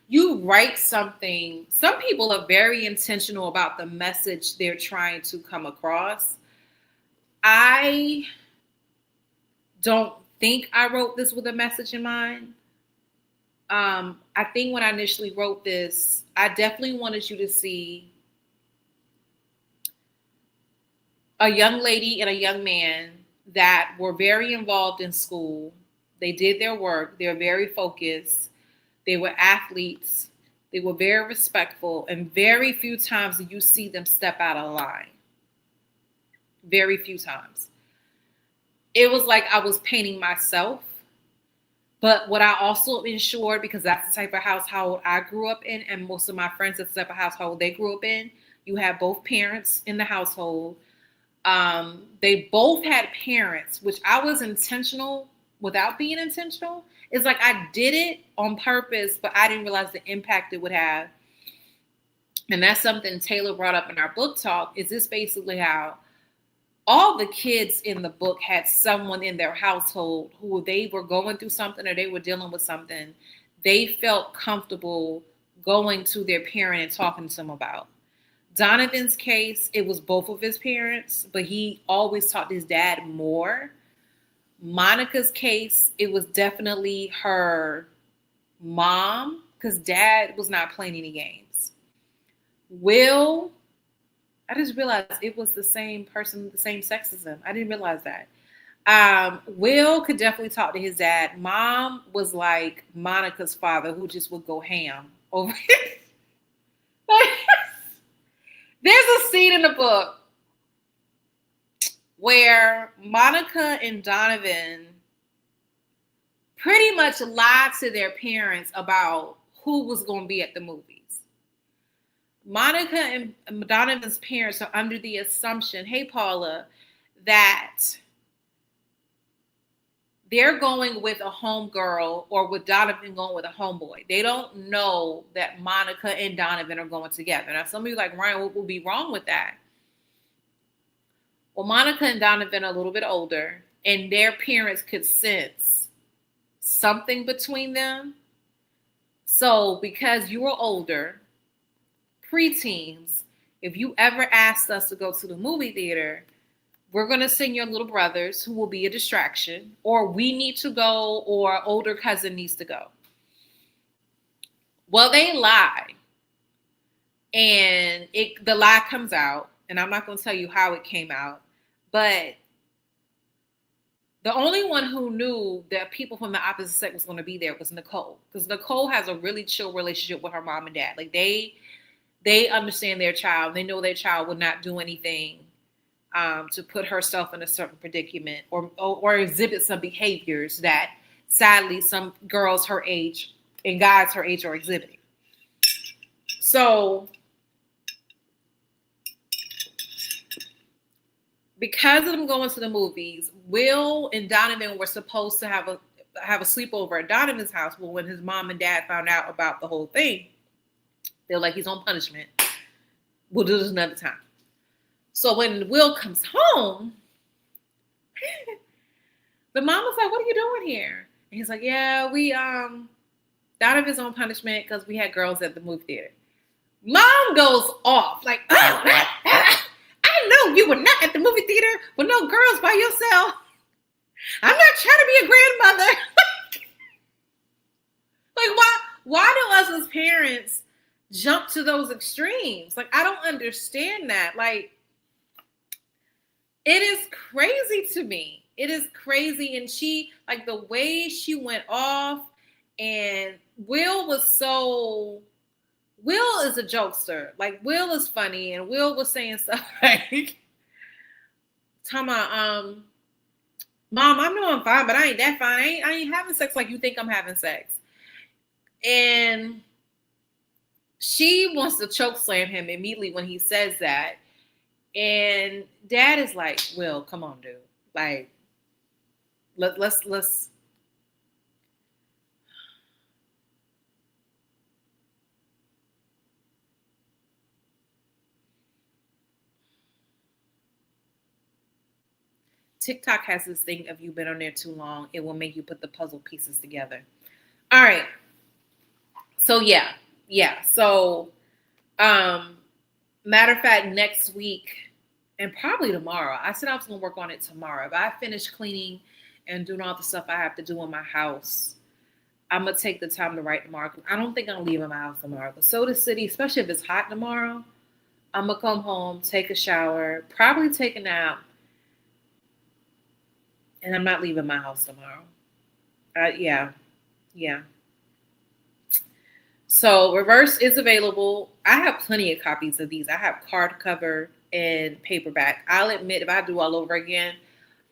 you write something. Some people are very intentional about the message they're trying to come across. I don't think I wrote this with a message in mind. I think when I initially wrote this, I definitely wanted you to see a young lady and a young man that were very involved in school. They did their work. They were very focused. They were athletes. They were very respectful. And very few times do you see them step out of line. Very few times. It was like I was painting myself. But what I also ensured, because that's the type of household I grew up in, and most of my friends, that's the type of household they grew up in, you have both parents in the household. They both had parents, which I was intentional without being intentional. It's like I did it on purpose, but I didn't realize the impact it would have. and that's something Taylor brought up in our book talk, is this basically how all the kids in the book had someone in their household who they were going through something or they were dealing with something they felt comfortable going to their parent and talking to them about. Donovan's case, it was both of his parents, but he always talked to his dad more. Monica's case, it was definitely her mom because dad was not playing any games. Will, I just realized it was the same person, the same sex as him. I didn't realize that. Will could definitely talk to his dad. Mom was like Monica's father, who just would go ham over it. There's a scene in the book where Monica and Donovan pretty much lied to their parents about who was going to be at the movies. Monica and Donovan's parents are under the assumption, hey, Paula, that they're going with a homegirl or with Donovan going with a homeboy. They don't know that Monica and Donovan are going together. Now, some of you are like, Ryan, what will be wrong with that? Well, Monica and Donovan are a little bit older, and their parents could sense something between them. So because you were older, preteens, if you ever asked us to go to the movie theater, we're going to send your little brothers who will be a distraction, or we need to go, or older cousin needs to go. Well, they lie. And the lie comes out, and I'm not going to tell you how it came out, but the only one who knew that people from the opposite sex was going to be there was Nicole, because Nicole has a really chill relationship with her mom and dad. Like they understand their child. They know their child would not do anything to put herself in a certain predicament or exhibit some behaviors that sadly some girls her age and guys her age are exhibiting. So because of them going to the movies, Will and Donovan were supposed to have a sleepover at Donovan's house. Well, when his mom and dad found out about the whole thing, they're like, he's on punishment. We'll do this another time. So when Will comes home, the mom was like, what are you doing here? And he's like, yeah, we Donovan's on punishment because we had girls at the movie theater. Mom goes off like, oh, I know you were not at the movie theater with no girls by yourself. I'm not trying to be a grandmother. Like, why do us as parents jump to those extremes? Like, I don't understand that. Like, it is crazy to me. It is crazy. And she, like, the way she went off, and Will is a jokester. Like, Will is funny, and Will was saying stuff like, talking about, Mom, I know I'm fine, but I ain't that fine. I ain't having sex like you think I'm having sex. And she wants to choke slam him immediately when he says that. And dad is like, Will, come on, dude. Like, let's. TikTok has this thing, if you've been on there too long, it will make you put the puzzle pieces together. All right. So yeah. So, matter of fact, next week and probably tomorrow, I said I was going to work on it tomorrow. If I finish cleaning and doing all the stuff I have to do in my house, I'm going to take the time to write tomorrow. I don't think I'm leaving my house tomorrow. But Soda City, especially if it's hot tomorrow, I'm going to come home, take a shower, probably take a nap, and I'm not leaving my house tomorrow. Yeah. So Reverse is available. I have plenty of copies of these. I have hardcover and paperback. I'll admit, if I do all over again,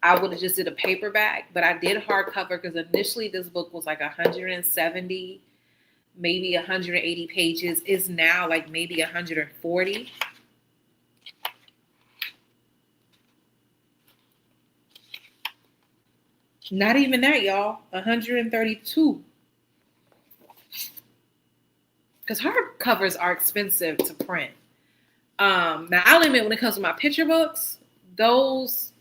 I would have just did a paperback, but I did hardcover because initially this book was like 170, maybe 180 pages. It's now like maybe 140. Not even that, y'all. 132. because her covers are expensive to print. Now I'll admit, when it comes to my picture books, those,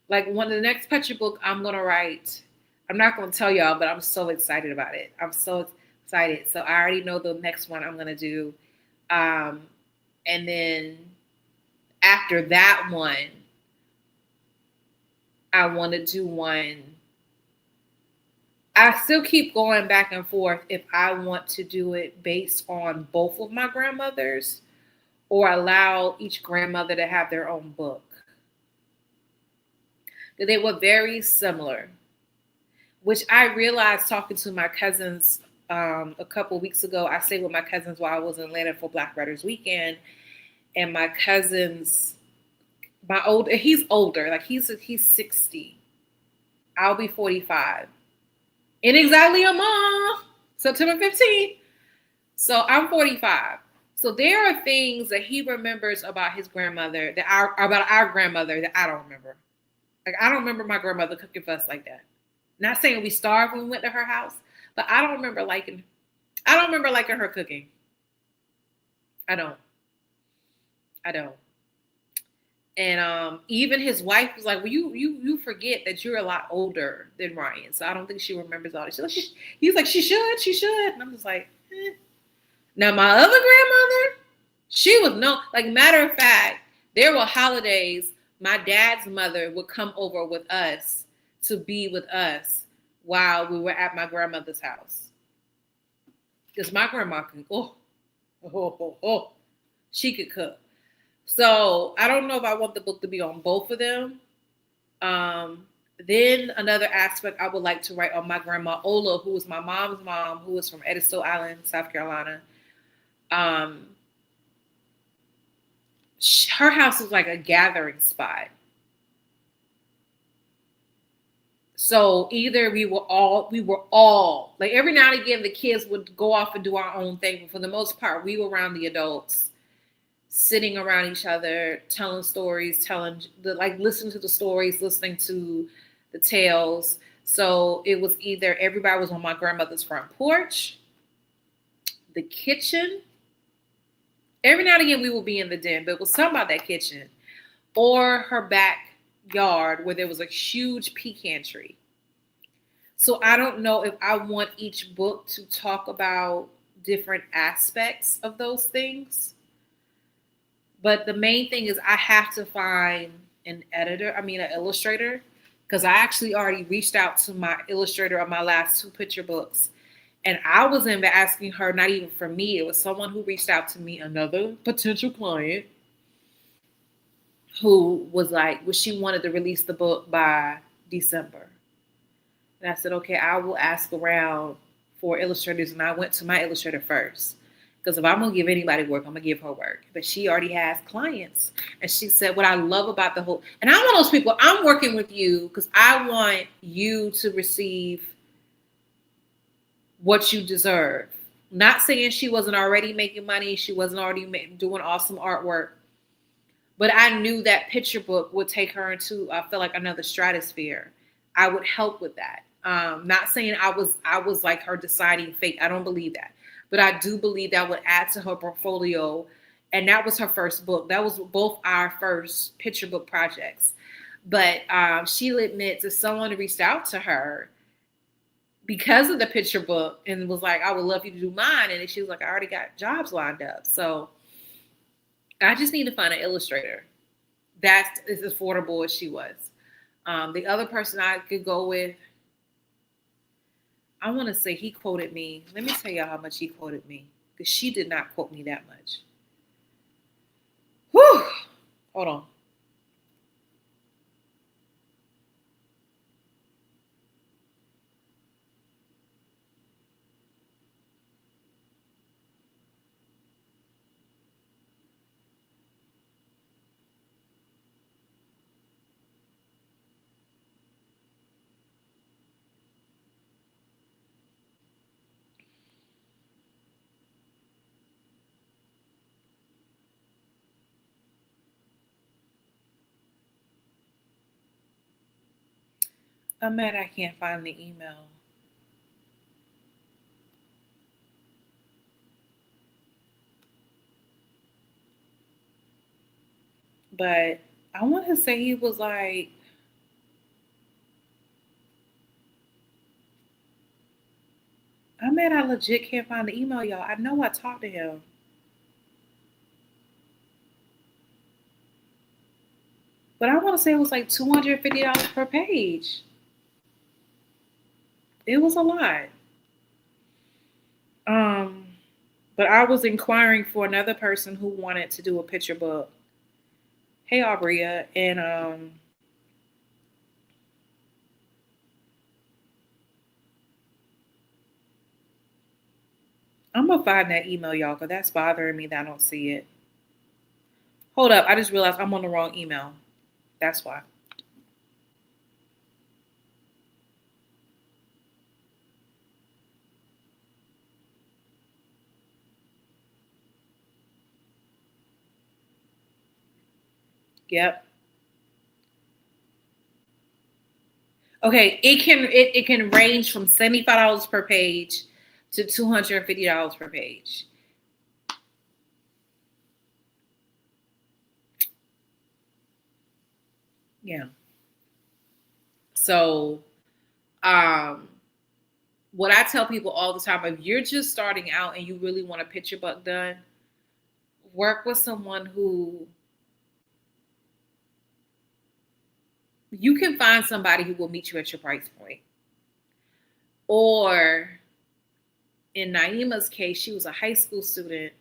like, one of the next picture book I'm gonna write, I'm not gonna tell y'all, but I'm so excited about it. I'm so excited. So I already know the next one I'm gonna do. And then after that one, I want to do one. I still keep going back and forth if I want to do it based on both of my grandmothers or allow each grandmother to have their own book. They were very similar, which I realized talking to my cousins a couple of weeks ago. I stayed with my cousins while I was in Atlanta for Black Writers Weekend, and my cousins, he's older, like he's 60. I'll be 45 in exactly a month, September 15th. So I'm 45. So there are things that he remembers about his grandmother about our grandmother that I don't remember. Like, I don't remember my grandmother cooking for us like that. Not saying we starved when we went to her house, but I don't remember liking her cooking. I don't. And even his wife was like, "Well, you forget that you're a lot older than Ryan, so I don't think she remembers all this." He's like, "She should," and I'm just like, eh. Now my other grandmother, she was matter of fact, there were holidays my dad's mother would come over with us to be with us while we were at my grandmother's house. Because my grandma can she could cook. So I don't know if I want the book to be on both of them. Then another aspect I would like to write on my grandma Ola, who was my mom's mom, who was from Edisto Island, South Carolina. Her house was like a gathering spot. So either we were all like, every now and again the kids would go off and do our own thing, but for the most part we were around the adults, sitting around each other, telling stories, listening to the stories, listening to the tales. So it was either everybody was on my grandmother's front porch, the kitchen. Every now and again we would be in the den, but it was something about that kitchen, or her backyard where there was a huge pecan tree. So I don't know if I want each book to talk about different aspects of those things. But the main thing is I have to find an illustrator, because I actually already reached out to my illustrator of my last 2 picture books. And I was asking her, not even for me, it was someone who reached out to me, another potential client, who was like, she wanted to release the book by December. And I said, okay, I will ask around for illustrators. And I went to my illustrator first, because if I'm going to give anybody work, I'm going to give her work. But she already has clients. And she said, what I love about the whole, and I'm one of those people, I'm working with you because I want you to receive what you deserve. Not saying she wasn't already making money. She wasn't already doing awesome artwork. But I knew that picture book would take her into, I feel like, another stratosphere. I would help with that. Not saying I was like her deciding fate. I don't believe that. But I do believe that would add to her portfolio. And that was her first book. That was both our first picture book projects. But she'll admit that someone reached out to her because of the picture book and was like, I would love you to do mine. And she was like, I already got jobs lined up. So I just need to find an illustrator that's as affordable as she was. The other person I could go with, I want to say he quoted me. Let me tell you how much he quoted me, because she did not quote me that much. Whew. Hold on. I'm mad I can't find the email. But I want to say he was like, I legit can't find the email, y'all. I know I talked to him. But I want to say it was like $250 per page. It was a lot. Um, but I was inquiring for another person who wanted to do a picture book. Hey, Aubrey, and I'm gonna find that email, y'all, because that's bothering me that I don't see it. Hold up, I just realized I'm on the wrong email. That's why. Yep. Okay, it can range from $75 per page to $250 per page. Yeah. So, um, what I tell people all the time, if you're just starting out and you really want a picture book done, work with someone who you can find somebody who will meet you at your price point. Or in Naima's case, she was a high school student.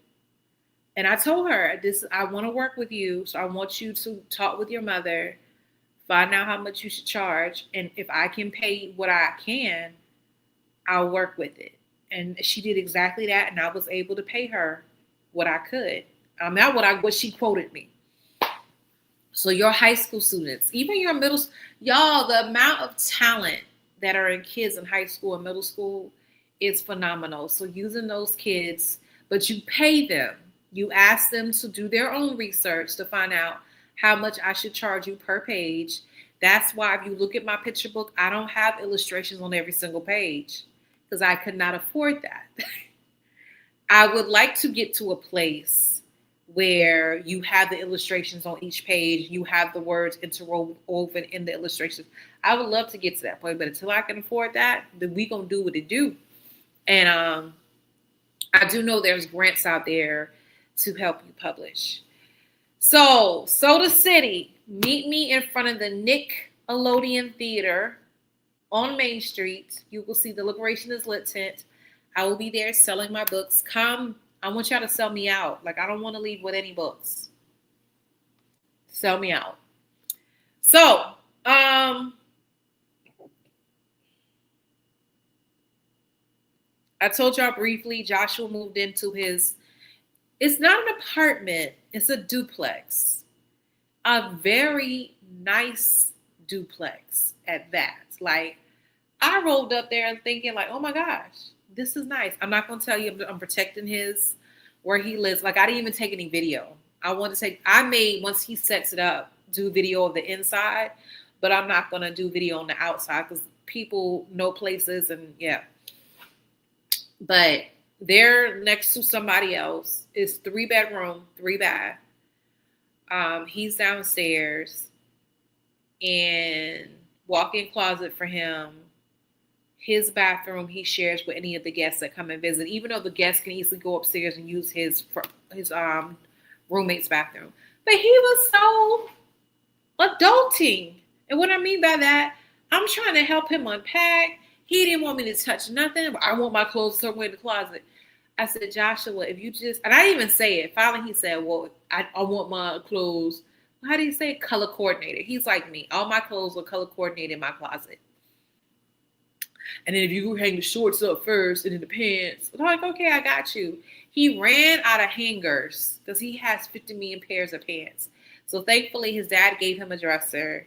And I told her, this I want to work with you. So I want you to talk with your mother, find out how much you should charge. And if I can pay what I can, I'll work with it. And she did exactly that. And I was able to pay her what I could. Not what she quoted me. So your high school students, even your middle, y'all, the amount of talent that are in kids in high school and middle school is phenomenal. So using those kids, but you pay them. You ask them to do their own research to find out how much I should charge you per page. That's why if you look at my picture book, I don't have illustrations on every single page because I could not afford that. I would like to get to a place where you have the illustrations on each page, you have the words interwoven in the illustrations. I would love to get to that point, but until I can afford that, then we gonna do what it do. And I do know there's grants out there to help you publish. So, Soda City, meet me in front of the Nickelodeon Theater on Main Street. You will see the Liberation is Lit tent. I will be there selling my books. Come, I want y'all to sell me out. Like, I don't want to leave with any books. Sell me out. So, I told y'all briefly, Joshua moved into it's not an apartment, it's a duplex. A very nice duplex at that. Like, I rolled up there and thinking, like, oh my gosh, this is nice. I'm not gonna tell you I'm protecting his where he lives. Like, I didn't even take any video. I made once he sets it up, do video of the inside, but I'm not gonna do video on the outside because people know places and yeah. But they're next to somebody else. It's 3-bedroom, 3 bath. He's downstairs and walk-in closet for him. His bathroom he shares with any of the guests that come and visit, even though the guests can easily go upstairs and use his roommate's bathroom. But he was so adulting. And what I mean by that, I'm trying to help him unpack. He didn't want me to touch nothing. I want my clothes somewhere in the closet. I said, Joshua, if you just, and I didn't even say it. Finally, he said, well, I want my clothes. How do you say it? Color coordinated? He's like me. All my clothes are color coordinated in my closet. And then if you hang the shorts up first and then the pants, I'm like, okay, I got you. He ran out of hangers because he has 50 million pairs of pants. So thankfully, his dad gave him a dresser,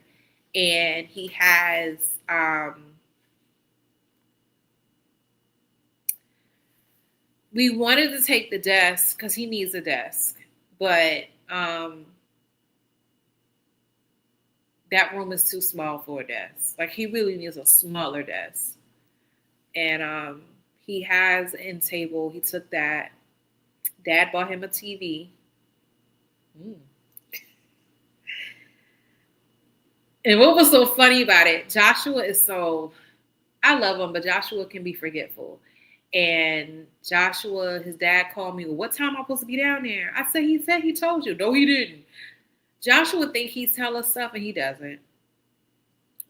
and he has we wanted to take the desk because he needs a desk, but that room is too small for a desk. Like, he really needs a smaller desk. And he has an end table. He took that. Dad bought him a TV. Mm. And what was so funny about it, Joshua is so, I love him, but Joshua can be forgetful. And Joshua, his dad called me, well, what time am I supposed to be down there? I said, he told you. No, he didn't. Joshua think he tell us stuff and he doesn't.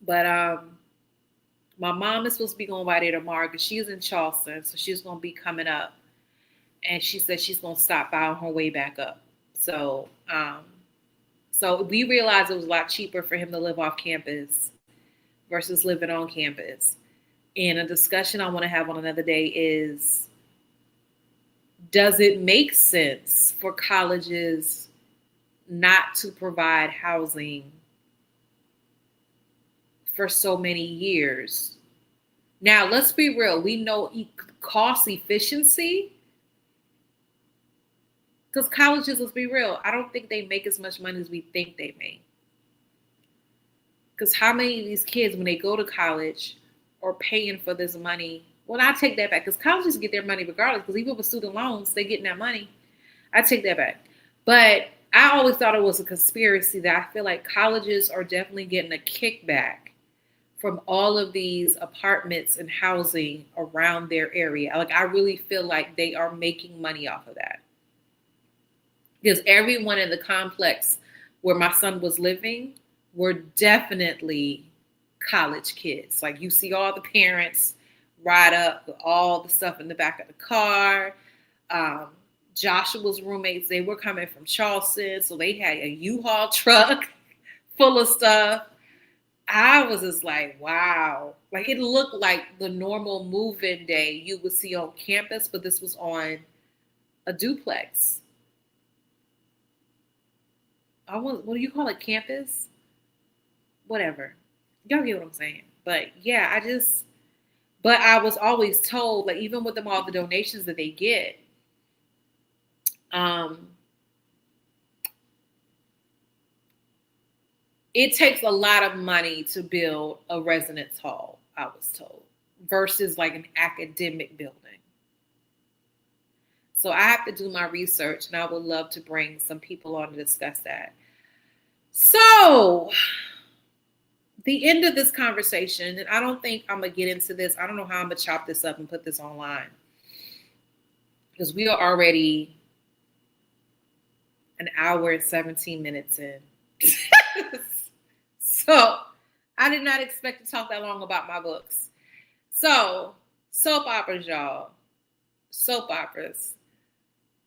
But my mom is supposed to be going by there tomorrow because she's in Charleston, so she's gonna be coming up. And she said she's gonna stop by on her way back up. So we realized it was a lot cheaper for him to live off campus versus living on campus. And a discussion I want to have on another day is, does it make sense for colleges not to provide housing for so many years? Now, let's be real. We know cost efficiency, because colleges, let's be real, I don't think they make as much money as we think they make. Because how many of these kids, when they go to college, are paying for this money? Well, I take that back, because colleges get their money regardless, because even with student loans, they're getting that money. I take that back. But I always thought it was a conspiracy that I feel like colleges are definitely getting a kickback from all of these apartments and housing around their area. Like, I really feel like they are making money off of that. Because everyone in the complex where my son was living were definitely college kids. Like, you see all the parents ride up with all the stuff in the back of the car. Joshua's roommates, they were coming from Charleston, so they had a U-Haul truck full of stuff. I was just like, wow. Like, it looked like the normal move-in day you would see on campus, but this was on a duplex. What do you call it? Campus? Whatever. Y'all get what I'm saying. But yeah, but I was always told, like, even with them, all the donations that they get, it takes a lot of money to build a residence hall, I was told, versus like an academic building. So I have to do my research, and I would love to bring some people on to discuss that. So the end of this conversation, and I don't think I'm going to get into this. I don't know how I'm going to chop this up and put this online, because we are already an hour and 17 minutes in. So I did not expect to talk that long about my books. So soap operas, y'all. Soap operas.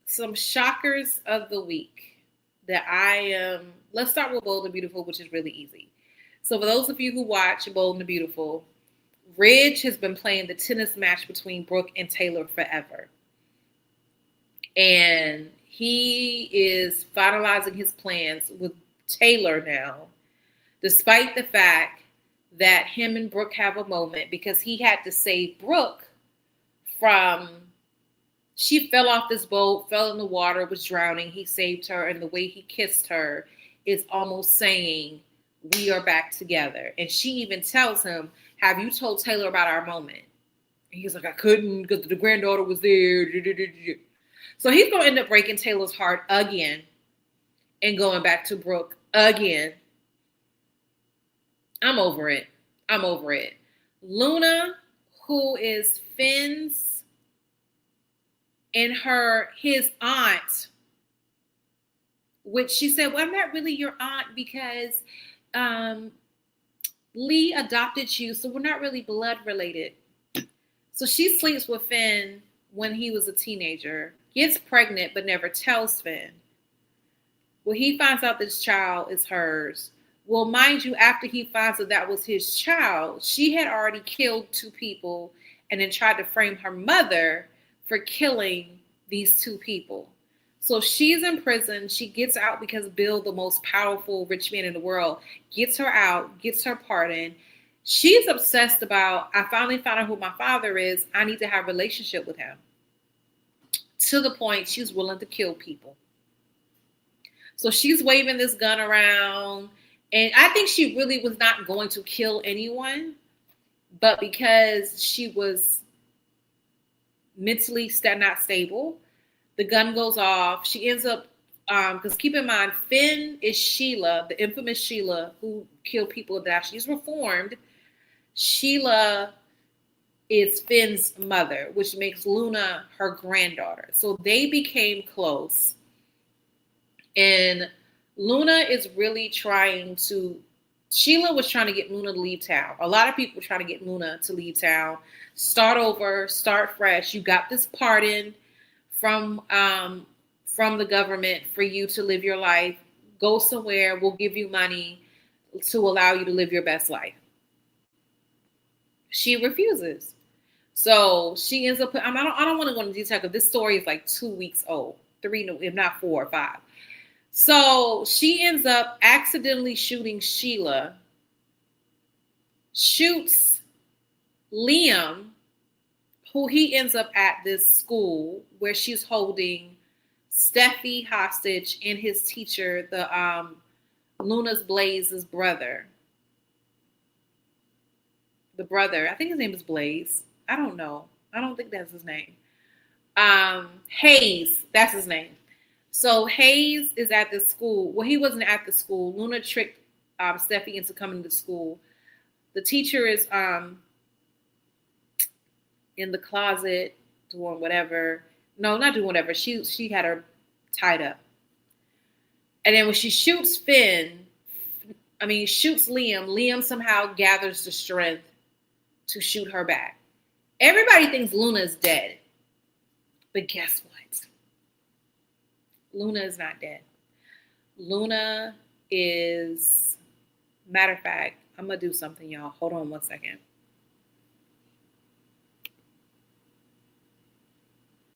Some shockers of the week that let's start with Bold and Beautiful, which is really easy. So for those of you who watch Bold and Beautiful, Ridge has been playing the tennis match between Brooke and Taylor forever. And he is finalizing his plans with Taylor now, despite the fact that him and Brooke have a moment, because he had to save Brooke she fell off this boat, fell in the water, was drowning. He saved her, and the way he kissed her is almost saying, we are back together. And she even tells him, have you told Taylor about our moment? And he's like, I couldn't, because the granddaughter was there. So he's going to end up breaking Taylor's heart again and going back to Brooke again. I'm over it. Luna, who is Finn's and his aunt, which she said, well, I'm not really your aunt because Lee adopted you, so we're not really blood related. So she sleeps with Finn when he was a teenager, gets pregnant, but never tells Finn. Well, he finds out this child is hers. Well, mind you, after he finds out that was his child, she had already killed 2 people and then tried to frame her mother for killing these 2 people. So she's in prison. She gets out because Bill, the most powerful rich man in the world, gets her out, gets her pardon. She's obsessed about, I finally found out who my father is. I need to have a relationship with him. To the point she's willing to kill people. So she's waving this gun around. And I think she really was not going to kill anyone. But because she was mentally not stable, the gun goes off. She ends up Because keep in mind, Finn is Sheila, the infamous Sheila who killed people that she's reformed. Sheila is Finn's mother, which makes Luna her granddaughter. So they became close. And Luna is really trying to, Sheila was trying to get Luna to leave town. A lot of people were trying to get Luna to leave town, start over, start fresh. You got this pardon from the government for you to live your life. Go somewhere, we'll give you money to allow you to live your best life. She refuses. So she ends up, I don't want to go into detail because this story is like 2 weeks old, 3, if not 4 or 5. So she ends up accidentally shooting Sheila, shoots Liam, who he ends up at this school where she's holding Steffi hostage and his teacher, the Luna's Blaze's brother. The brother, I think his name is Blaze. I don't know. I don't think that's his name. Hayes, that's his name. So Hayes is at the school. Well, he wasn't at the school. Luna tricked Steffi into coming to school. The teacher is in the closet doing whatever. No, not doing whatever. She had her tied up. And then when she shoots shoots Liam, Liam somehow gathers the strength to shoot her back. Everybody thinks Luna is dead. But guess what? Luna is not dead. Luna is, matter of fact, I'm going to do something, y'all. Hold on one second.